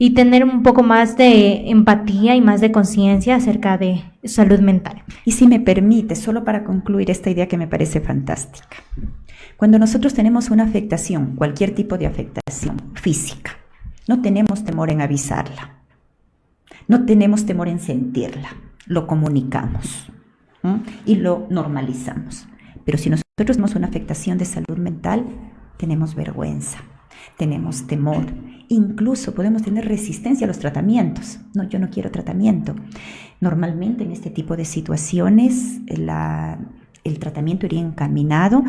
y tener un poco más de empatía y más de conciencia acerca de salud mental. Y si me permite, solo para concluir esta idea que me parece fantástica. Cuando nosotros tenemos una afectación, cualquier tipo de afectación física, no tenemos temor en avisarla, no tenemos temor en sentirla, lo comunicamos, y lo normalizamos. Pero si nosotros tenemos una afectación de salud mental, tenemos vergüenza, tenemos temor, incluso podemos tener resistencia a los tratamientos. No, yo no quiero tratamiento. Normalmente en este tipo de situaciones el tratamiento iría encaminado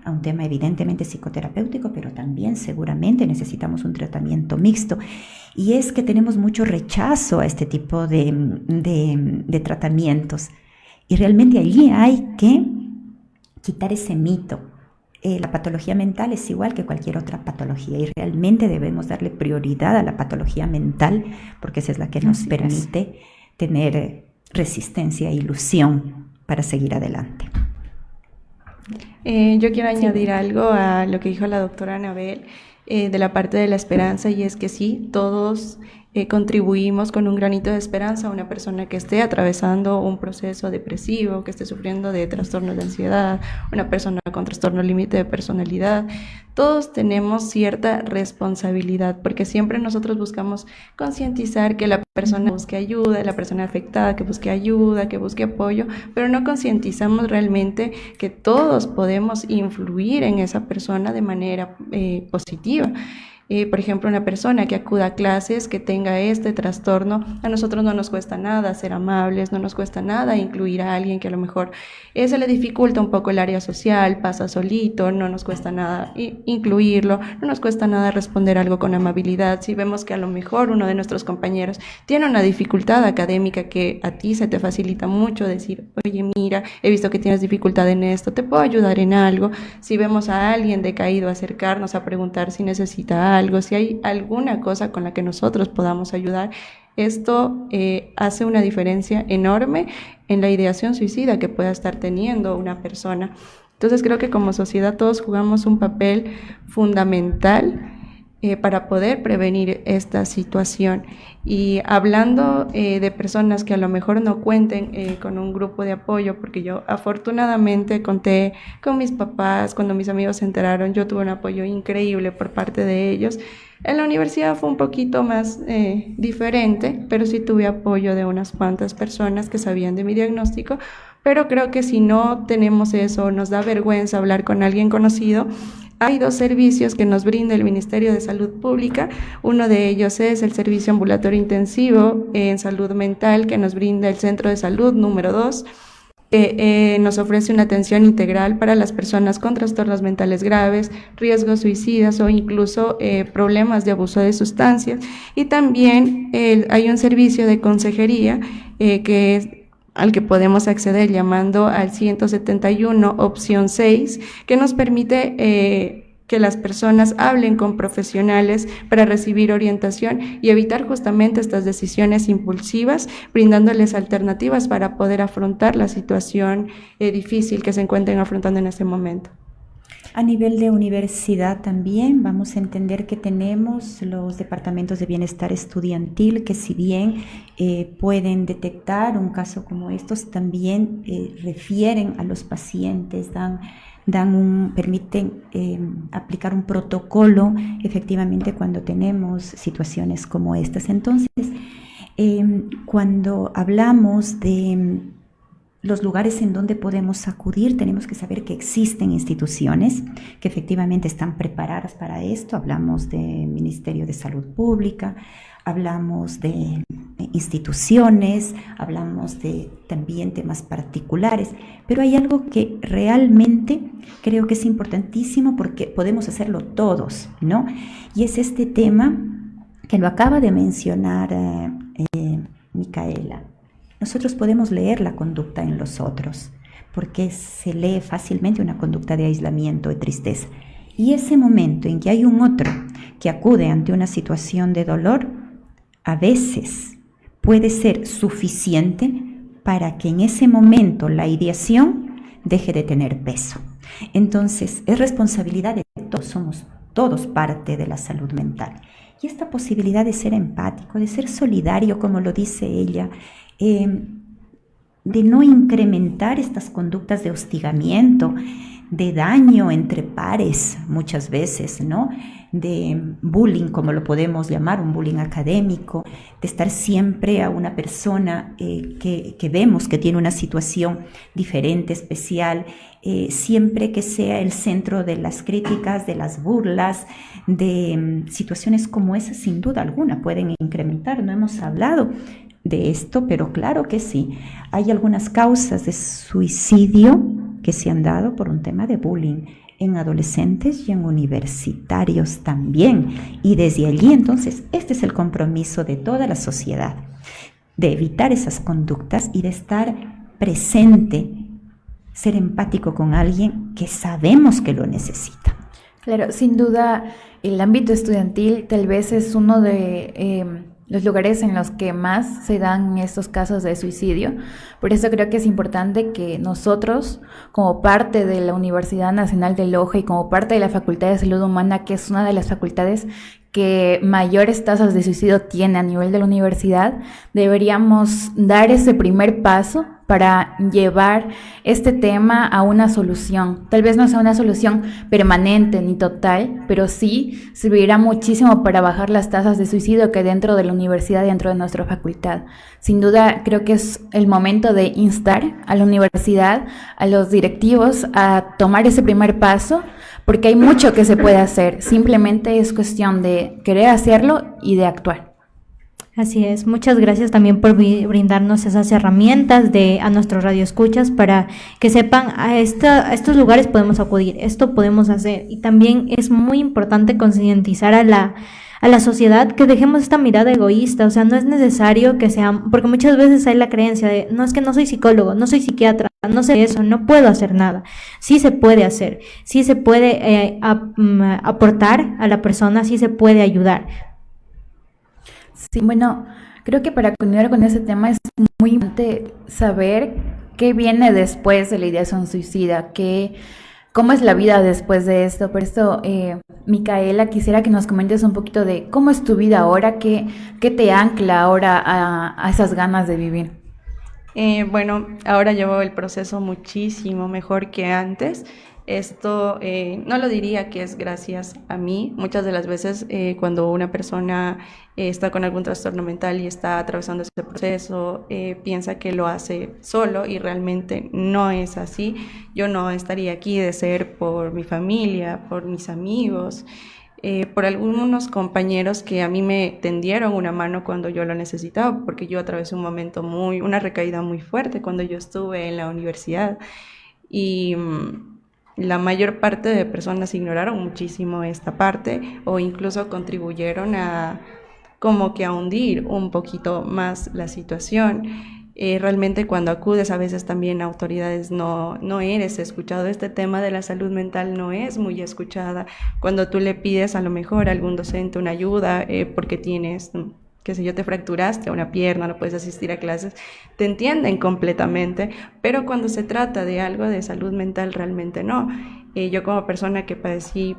a un tema evidentemente psicoterapéutico, pero también seguramente necesitamos un tratamiento mixto. Y es que tenemos mucho rechazo a este tipo de tratamientos. Y realmente allí hay que quitar ese mito. La patología mental es igual que cualquier otra patología y realmente debemos darle prioridad a la patología mental porque esa es la que nos permite tener resistencia e ilusión para seguir adelante. Yo quiero añadir algo a lo que dijo la doctora Anabel. de la parte de la esperanza, y es que sí, todos contribuimos con un granito de esperanza a una persona que esté atravesando un proceso depresivo, que esté sufriendo de trastornos de ansiedad, una persona con trastorno límite de personalidad. Todos tenemos cierta responsabilidad, porque siempre nosotros buscamos concientizar que la persona busque ayuda, la persona afectada que busque ayuda, que busque apoyo, pero no concientizamos realmente que todos podemos influir en esa persona de manera positiva. Por ejemplo, una persona que acuda a clases, que tenga este trastorno, a nosotros no nos cuesta nada ser amables, no nos cuesta nada incluir a alguien que a lo mejor se le dificulta un poco el área social, pasa solito, no nos cuesta nada incluirlo, no nos cuesta nada responder algo con amabilidad. Si vemos que a lo mejor uno de nuestros compañeros tiene una dificultad académica que a ti se te facilita mucho, decir, oye, mira, he visto que tienes dificultad en esto, ¿te puedo ayudar en algo? Si vemos a alguien decaído, acercarnos a preguntar si necesita algo, si hay alguna cosa con la que nosotros podamos ayudar. Esto hace una diferencia enorme en la ideación suicida que pueda estar teniendo una persona. Entonces creo que como sociedad todos jugamos un papel fundamental para poder prevenir esta situación. Y hablando de personas que a lo mejor no cuenten con un grupo de apoyo, porque yo afortunadamente conté con mis papás, cuando mis amigos se enteraron, yo tuve un apoyo increíble por parte de ellos. En la universidad fue un poquito más diferente, pero sí tuve apoyo de unas cuantas personas que sabían de mi diagnóstico. Pero creo que si no tenemos eso, nos da vergüenza hablar con alguien conocido. Hay 2 servicios que nos brinda el Ministerio de Salud Pública. Uno de ellos es el servicio ambulatorio intensivo en salud mental que nos brinda el Centro de Salud número 2. Nos ofrece una atención integral para las personas con trastornos mentales graves, riesgos suicidas o incluso problemas de abuso de sustancias. Y también hay un servicio de consejería que es al que podemos acceder llamando al 171 opción 6, que nos permite que las personas hablen con profesionales para recibir orientación y evitar justamente estas decisiones impulsivas, brindándoles alternativas para poder afrontar la situación difícil que se encuentren afrontando en este momento. A nivel de universidad también vamos a entender que tenemos los departamentos de bienestar estudiantil que si bien pueden detectar un caso como estos, también refieren a los pacientes, permiten aplicar un protocolo efectivamente cuando tenemos situaciones como estas. Entonces, cuando hablamos de los lugares en donde podemos acudir, tenemos que saber que existen instituciones que efectivamente están preparadas para esto. Hablamos del Ministerio de Salud Pública, hablamos de instituciones, hablamos de también temas particulares, pero hay algo que realmente creo que es importantísimo porque podemos hacerlo todos, ¿no? Y es este tema que lo acaba de mencionar Micaela. Nosotros podemos leer la conducta en los otros, porque se lee fácilmente una conducta de aislamiento, de tristeza. Y ese momento en que hay un otro que acude ante una situación de dolor, a veces puede ser suficiente para que en ese momento la ideación deje de tener peso. Entonces, es responsabilidad de todos, somos todos parte de la salud mental. Y esta posibilidad de ser empático, de ser solidario, como lo dice ella, de no incrementar estas conductas de hostigamiento, de daño entre pares muchas veces, ¿no? De bullying, como lo podemos llamar, un bullying académico, de estar siempre a una persona que vemos que tiene una situación diferente, especial, siempre que sea el centro de las críticas, de las burlas, de situaciones como esas, sin duda alguna, pueden incrementar. No hemos hablado de esto, pero claro que sí. Hay algunas causas de suicidio que se han dado por un tema de bullying en adolescentes y en universitarios también. Y desde allí, entonces, este es el compromiso de toda la sociedad, de evitar esas conductas y de estar presente, ser empático con alguien que sabemos que lo necesita. Claro, sin duda, el ámbito estudiantil tal vez es uno de los lugares en los que más se dan estos casos de suicidio. Por eso creo que es importante que nosotros, como parte de la Universidad Nacional de Loja y como parte de la Facultad de Salud Humana, que es una de las facultades que mayores tasas de suicidio tiene a nivel de la universidad, deberíamos dar ese primer paso para llevar este tema a una solución. Tal vez no sea una solución permanente ni total, pero sí servirá muchísimo para bajar las tasas de suicidio que hay dentro de la universidad, dentro de nuestra facultad. Sin duda, creo que es el momento de instar a la universidad, a los directivos, a tomar ese primer paso, porque hay mucho que se puede hacer. Simplemente es cuestión de querer hacerlo y de actuar. Así es, muchas gracias también por brindarnos esas herramientas a nuestros radioescuchas para que sepan a estos lugares podemos acudir, esto podemos hacer. Y también es muy importante concientizar a la sociedad que dejemos esta mirada egoísta, o sea, no es necesario que sean, porque muchas veces hay la creencia de, no, es que no soy psicólogo, no soy psiquiatra, no sé eso, no puedo hacer nada. Sí se puede hacer, sí se puede aportar a la persona, sí se puede ayudar. Sí, bueno, creo que para continuar con ese tema es muy importante saber qué viene después de la ideación suicida, cómo es la vida después de esto. Por eso, Micaela, quisiera que nos comentes un poquito de cómo es tu vida ahora, qué te ancla ahora a esas ganas de vivir. Bueno, ahora llevo el proceso muchísimo mejor que antes. Esto no lo diría que es gracias a mí. Muchas de las veces cuando una persona está con algún trastorno mental y está atravesando ese proceso, piensa que lo hace solo y realmente no es así. Yo no estaría aquí de ser por mi familia, por mis amigos, por algunos compañeros que a mí me tendieron una mano cuando yo lo necesitaba, porque yo atravesé un momento una recaída muy fuerte cuando yo estuve en la universidad y la mayor parte de personas ignoraron muchísimo esta parte o incluso contribuyeron a como que a hundir un poquito más la situación. Realmente cuando acudes a veces también a autoridades no eres escuchado. Este tema de la salud mental no es muy escuchada. Cuando tú le pides a lo mejor a algún docente una ayuda porque tienes, qué sé yo, te fracturaste una pierna, no puedes asistir a clases, te entienden completamente, pero cuando se trata de algo de salud mental realmente no. Yo como persona que padecí,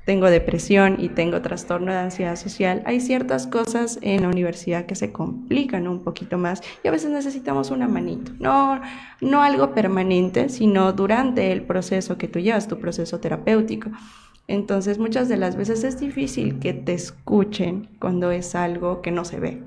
tengo depresión y tengo trastorno de ansiedad social, hay ciertas cosas en la universidad que se complican un poquito más y a veces necesitamos una manito, no algo permanente, sino durante el proceso que tú llevas, tu proceso terapéutico. Entonces muchas de las veces es difícil que te escuchen cuando es algo que no se ve.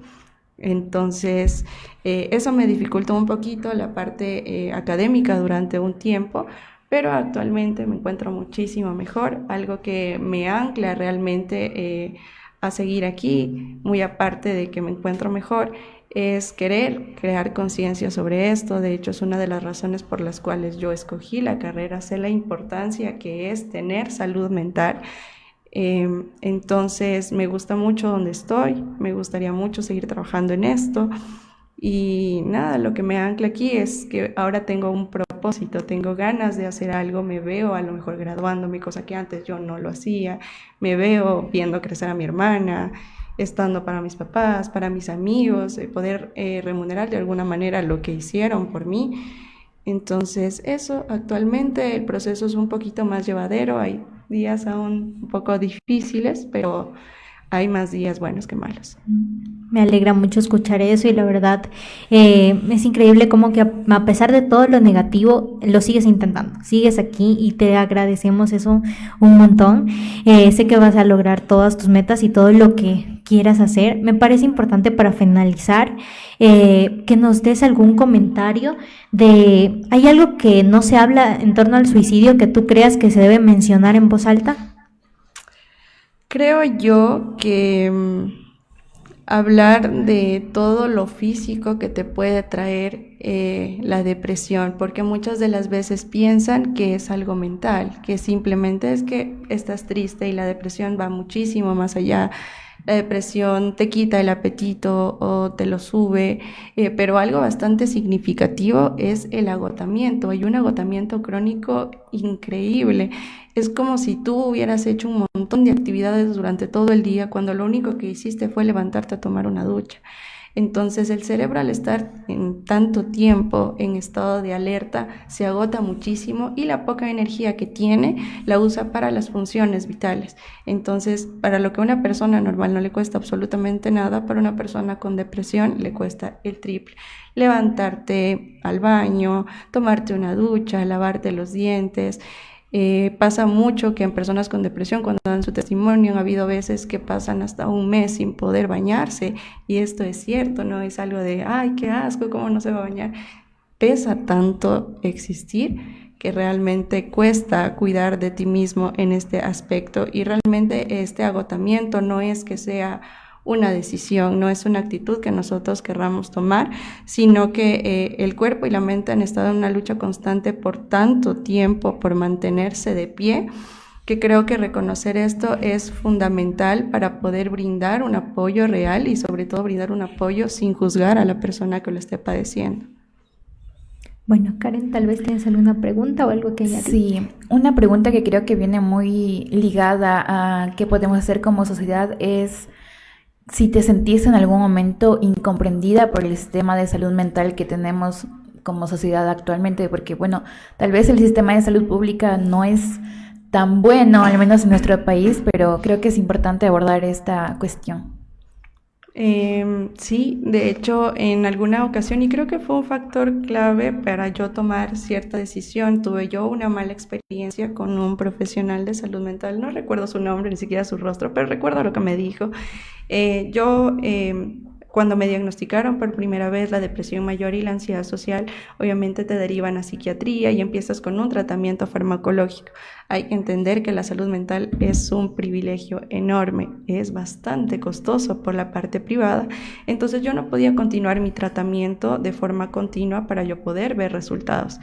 Entonces eso me dificultó un poquito la parte académica durante un tiempo, pero actualmente me encuentro muchísimo mejor, algo que me ancla realmente a seguir aquí, muy aparte de que me encuentro mejor, es querer crear conciencia sobre esto. De hecho, es una de las razones por las cuales yo escogí la carrera, sé la importancia que es tener salud mental. Entonces, me gusta mucho donde estoy, me gustaría mucho seguir trabajando en esto. Y nada, lo que me ancla aquí es que ahora tengo un propósito, tengo ganas de hacer algo, me veo a lo mejor graduándome, cosa que antes yo no lo hacía, me veo viendo crecer a mi hermana, estando para mis papás, para mis amigos, poder remunerar de alguna manera lo que hicieron por mí. Entonces eso, actualmente el proceso es un poquito más llevadero, hay días aún un poco difíciles, pero hay más días buenos que malos. Me alegra mucho escuchar eso y la verdad es increíble como que a pesar de todo lo negativo lo sigues intentando, sigues aquí y te agradecemos eso un montón. Sé que vas a lograr todas tus metas y todo lo que quieras hacer. Me parece importante para finalizar que nos des algún comentario ¿hay algo que no se habla en torno al suicidio que tú creas que se debe mencionar en voz alta? Creo yo que hablar de todo lo físico que te puede traer la depresión, porque muchas de las veces piensan que es algo mental, que simplemente es que estás triste y la depresión va muchísimo más allá. La depresión te quita el apetito o te lo sube, pero algo bastante significativo es el agotamiento. Hay un agotamiento crónico increíble. Es como si tú hubieras hecho un montón de actividades durante todo el día cuando lo único que hiciste fue levantarte a tomar una ducha. Entonces el cerebro, al estar en tanto tiempo en estado de alerta, se agota muchísimo y la poca energía que tiene la usa para las funciones vitales. Entonces, para lo que a una persona normal no le cuesta absolutamente nada, para una persona con depresión le cuesta el triple. Levantarte al baño, tomarte una ducha, lavarte los dientes. Pasa mucho que en personas con depresión, cuando dan su testimonio, ha habido veces que pasan hasta un mes sin poder bañarse, y esto es cierto, no es algo de ay, qué asco, cómo no se va a bañar. Pesa tanto existir que realmente cuesta cuidar de ti mismo en este aspecto, y realmente este agotamiento no es que sea una decisión, no es una actitud que nosotros querramos tomar, sino que el cuerpo y la mente han estado en una lucha constante por tanto tiempo por mantenerse de pie, que creo que reconocer esto es fundamental para poder brindar un apoyo real y sobre todo brindar un apoyo sin juzgar a la persona que lo esté padeciendo. Bueno, Karen, tal vez tienes alguna pregunta o algo que añadir. Sí, una pregunta que creo que viene muy ligada a qué podemos hacer como sociedad es si te sentiste en algún momento incomprendida por el sistema de salud mental que tenemos como sociedad actualmente, porque bueno, tal vez el sistema de salud pública no es tan bueno, al menos en nuestro país, pero creo que es importante abordar esta cuestión. Sí, de hecho, en alguna ocasión, y creo que fue un factor clave para yo tomar cierta decisión, tuve yo una mala experiencia con un profesional de salud mental, no recuerdo su nombre, ni siquiera su rostro, pero recuerdo lo que me dijo. Cuando me diagnosticaron por primera vez la depresión mayor y la ansiedad social, obviamente te derivan a psiquiatría y empiezas con un tratamiento farmacológico. Hay que entender que la salud mental es un privilegio enorme, es bastante costoso por la parte privada, entonces yo no podía continuar mi tratamiento de forma continua para yo poder ver resultados.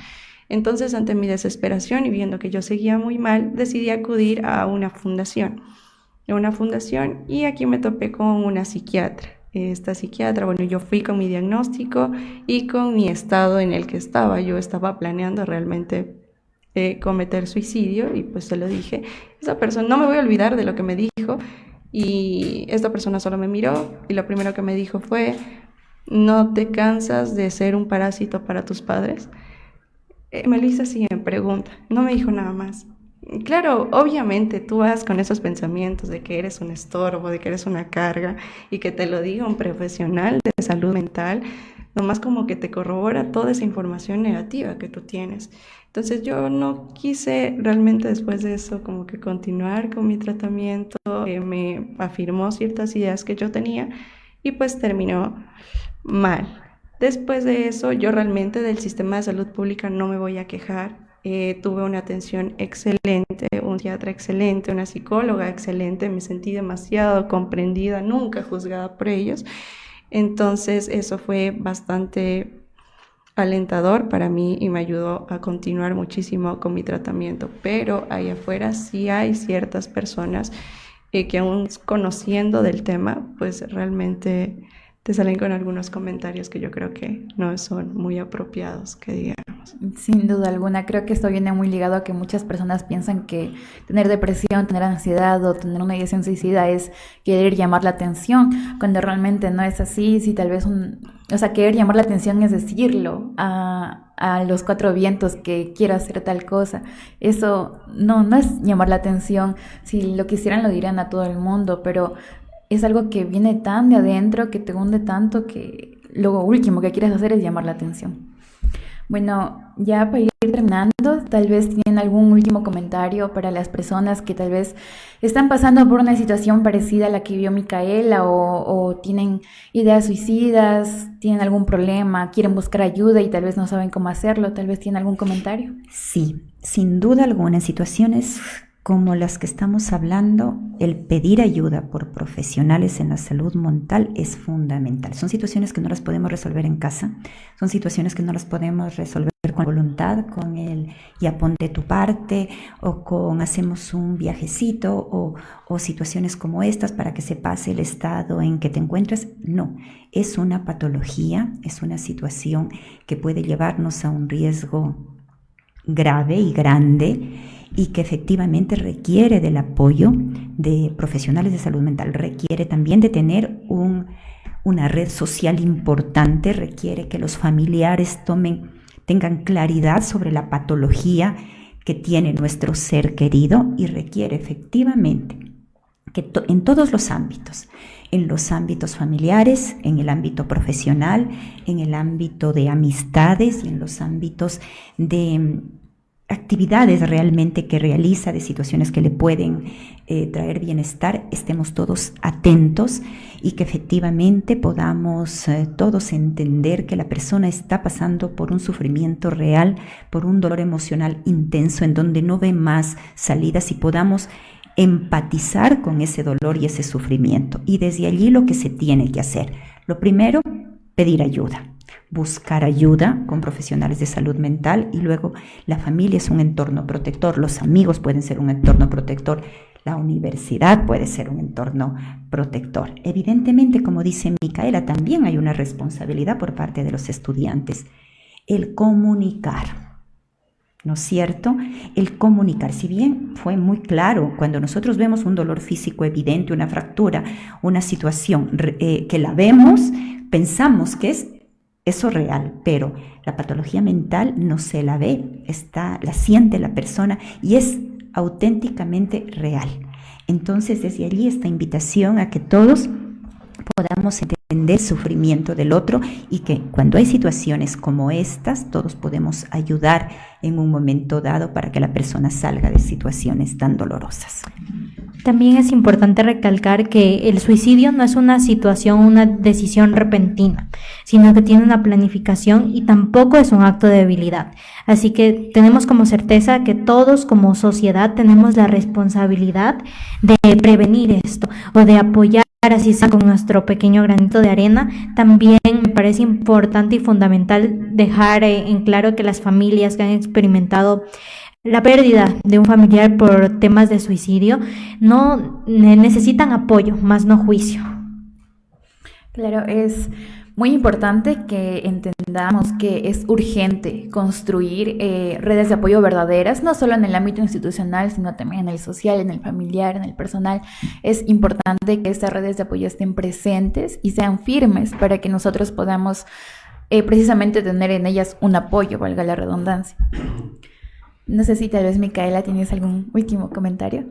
Entonces, ante mi desesperación y viendo que yo seguía muy mal, decidí acudir a una fundación y aquí me topé con una psiquiatra. Esta psiquiatra, bueno, yo fui con mi diagnóstico y con mi estado en el que estaba. Yo estaba planeando realmente cometer suicidio y pues se lo dije. Esa persona, no me voy a olvidar de lo que me dijo, y esta persona solo me miró y lo primero que me dijo fue: ¿no te cansas de ser un parásito para tus padres? Me lo hizo así en pregunta, no me dijo nada más. Claro, obviamente tú vas con esos pensamientos de que eres un estorbo, de que eres una carga, y que te lo diga un profesional de salud mental, nomás como que te corrobora toda esa información negativa que tú tienes. Entonces yo no quise realmente después de eso como que continuar con mi tratamiento, me afirmó ciertas ideas que yo tenía y pues terminó mal. Después de eso, yo realmente del sistema de salud pública no me voy a quejar. Tuve una atención excelente, un psiquiatra excelente, una psicóloga excelente, me sentí demasiado comprendida, nunca juzgada por ellos. Entonces eso fue bastante alentador para mí y me ayudó a continuar muchísimo con mi tratamiento. Pero ahí afuera sí hay ciertas personas que aún conociendo del tema, pues realmente te salen con algunos comentarios que yo creo que no son muy apropiados, que digamos. Sin duda alguna, creo que esto viene muy ligado a que muchas personas piensan que tener depresión, tener ansiedad o tener una ideación suicida es querer llamar la atención, cuando realmente no es así. Si tal vez querer llamar la atención es decirlo a los cuatro vientos que quiero hacer tal cosa. Eso no es llamar la atención. Si lo quisieran lo dirían a todo el mundo, pero es algo que viene tan de adentro, que te hunde tanto, que lo último que quieres hacer es llamar la atención. Bueno, ya para ir terminando, tal vez tienen algún último comentario para las personas que tal vez están pasando por una situación parecida a la que vivió Micaela, o tienen ideas suicidas, tienen algún problema, quieren buscar ayuda y tal vez no saben cómo hacerlo. Tal vez tienen algún comentario. Sí, sin duda alguna, en situaciones como las que estamos hablando, el pedir ayuda por profesionales en la salud mental es fundamental. Son situaciones que no las podemos resolver en casa, son situaciones que no las podemos resolver con voluntad, con el ya pon de tu parte, o con hacemos un viajecito, o situaciones como estas para que se pase el estado en que te encuentras. No, es una patología, es una situación que puede llevarnos a un riesgo grave y grande, y que efectivamente requiere del apoyo de profesionales de salud mental, requiere también de tener una red social importante, requiere que los familiares tengan claridad sobre la patología que tiene nuestro ser querido, y requiere efectivamente que en todos los ámbitos, en los ámbitos familiares, en el ámbito profesional, en el ámbito de amistades y en los ámbitos de actividades realmente que realiza, de situaciones que le pueden traer bienestar, estemos todos atentos, y que efectivamente podamos todos entender que la persona está pasando por un sufrimiento real, por un dolor emocional intenso en donde no ve más salidas, y podamos empatizar con ese dolor y ese sufrimiento. Y desde allí lo que se tiene que hacer, lo primero, pedir ayuda, buscar ayuda con profesionales de salud mental, y luego la familia es un entorno protector, los amigos pueden ser un entorno protector, la universidad puede ser un entorno protector. Evidentemente, como dice Micaela, también hay una responsabilidad por parte de los estudiantes, el comunicar, ¿no es cierto? El comunicar, si bien fue muy claro, cuando nosotros vemos un dolor físico evidente, una fractura, una situación que la vemos, pensamos que es eso real, pero la patología mental no se la ve, la siente la persona y es auténticamente real. Entonces, desde allí esta invitación a que todos podamos entender el sufrimiento del otro, y que cuando hay situaciones como estas, todos podemos ayudar en un momento dado para que la persona salga de situaciones tan dolorosas. También es importante recalcar que el suicidio no es una situación, una decisión repentina, sino que tiene una planificación, y tampoco es un acto de debilidad. Así que tenemos como certeza que todos como sociedad tenemos la responsabilidad de prevenir esto, o de apoyar, así sea con nuestro pequeño granito de arena. También me parece importante y fundamental dejar en claro que las familias que han experimentado la pérdida de un familiar por temas de suicidio no necesitan apoyo, más no juicio. Claro, es muy importante que entendamos que es urgente construir redes de apoyo verdaderas, no solo en el ámbito institucional, sino también en el social, en el familiar, en el personal. Es importante que estas redes de apoyo estén presentes y sean firmes para que nosotros podamos precisamente tener en ellas un apoyo, valga la redundancia. No sé si tal vez, Micaela, ¿tienes algún último comentario?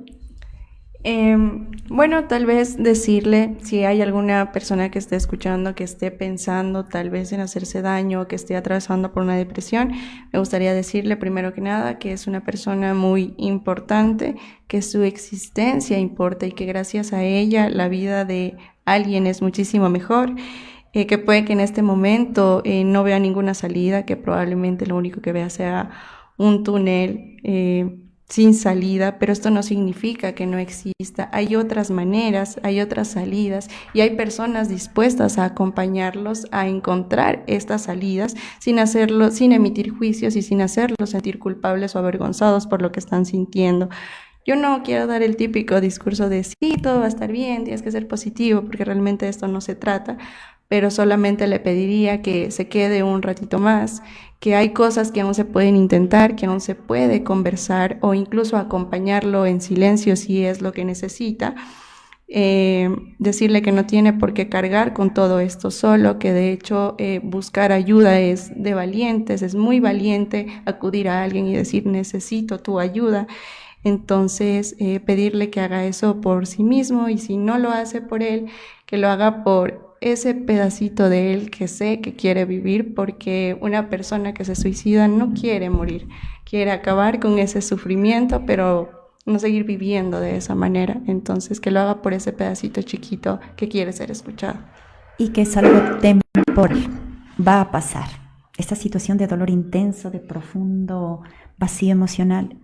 Bueno, tal vez decirle, si hay alguna persona que esté escuchando, que esté pensando tal vez en hacerse daño, que esté atravesando por una depresión, me gustaría decirle primero que nada que es una persona muy importante, que su existencia importa y que gracias a ella la vida de alguien es muchísimo mejor. Que puede que en este momento no vea ninguna salida, que probablemente lo único que vea sea un túnel sin salida, pero esto no significa que no exista. Hay otras maneras, hay otras salidas, y hay personas dispuestas a acompañarlos a encontrar estas salidas sin emitir juicios y sin hacerlos sentir culpables o avergonzados por lo que están sintiendo. Yo no quiero dar el típico discurso de sí, todo va a estar bien, tienes que ser positivo, porque realmente de esto no se trata, pero solamente le pediría que se quede un ratito más, que hay cosas que aún se pueden intentar, que aún se puede conversar o incluso acompañarlo en silencio si es lo que necesita. Decirle que no tiene por qué cargar con todo esto solo, que de hecho buscar ayuda es de valientes, es muy valiente acudir a alguien y decir necesito tu ayuda. Entonces pedirle que haga eso por sí mismo, y si no lo hace por él, que lo haga por ese pedacito de él que sé que quiere vivir, porque una persona que se suicida no quiere morir, quiere acabar con ese sufrimiento, pero no seguir viviendo de esa manera. Entonces que lo haga por ese pedacito chiquito que quiere ser escuchado. Y que es algo temporal, va a pasar. Esta situación de dolor intenso, de profundo vacío emocional,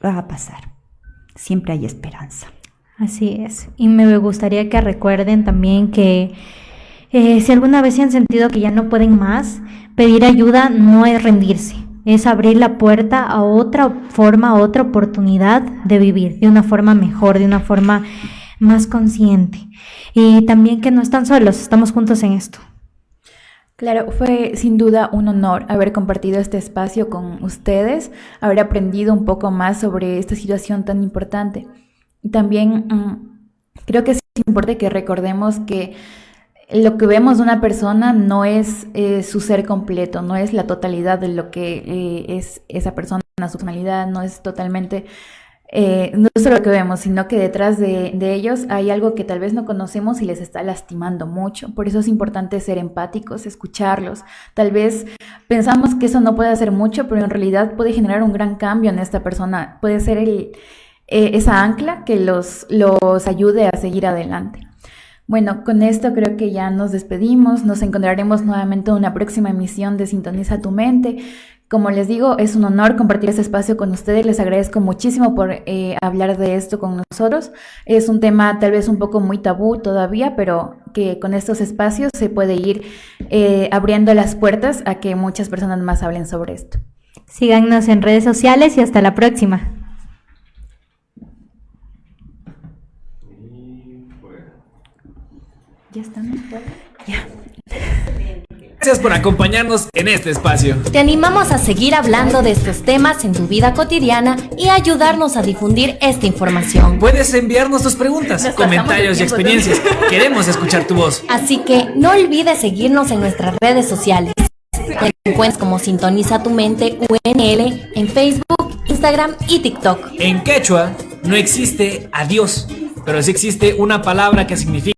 va a pasar. Siempre hay esperanza. Así es. Y me gustaría que recuerden también que si alguna vez se han sentido que ya no pueden más, pedir ayuda no es rendirse, es abrir la puerta a otra forma, a otra oportunidad de vivir de una forma mejor, de una forma más consciente. Y también que no están solos, estamos juntos en esto. Claro, fue sin duda un honor haber compartido este espacio con ustedes, haber aprendido un poco más sobre esta situación tan importante. Y también creo que es importante que recordemos que lo que vemos de una persona no es su ser completo, no es la totalidad de lo que es esa persona, su personalidad, no es totalmente... no es solo lo que vemos, sino que detrás de ellos hay algo que tal vez no conocemos y les está lastimando mucho. Por eso es importante ser empáticos, escucharlos. Tal vez pensamos que eso no puede hacer mucho, pero en realidad puede generar un gran cambio en esta persona. Puede ser esa ancla que los ayude a seguir adelante. Bueno, con esto creo que ya nos despedimos. Nos encontraremos nuevamente en una próxima emisión de Sintoniza tu Mente. Como les digo, es un honor compartir este espacio con ustedes. Les agradezco muchísimo por hablar de esto con nosotros. Es un tema tal vez un poco muy tabú todavía, pero que con estos espacios se puede ir abriendo las puertas a que muchas personas más hablen sobre esto. Síganos en redes sociales y hasta la próxima. ¿Ya están? Ya. Gracias por acompañarnos en este espacio. Te animamos a seguir hablando de estos temas en tu vida cotidiana y a ayudarnos a difundir esta información. Puedes enviarnos tus preguntas, comentarios y experiencias. Queremos escuchar tu voz. Así que no olvides seguirnos en nuestras redes sociales. Te encuentras como Sintoniza tu Mente UNL en Facebook, Instagram y TikTok. En quechua no existe adiós, pero sí existe una palabra que significa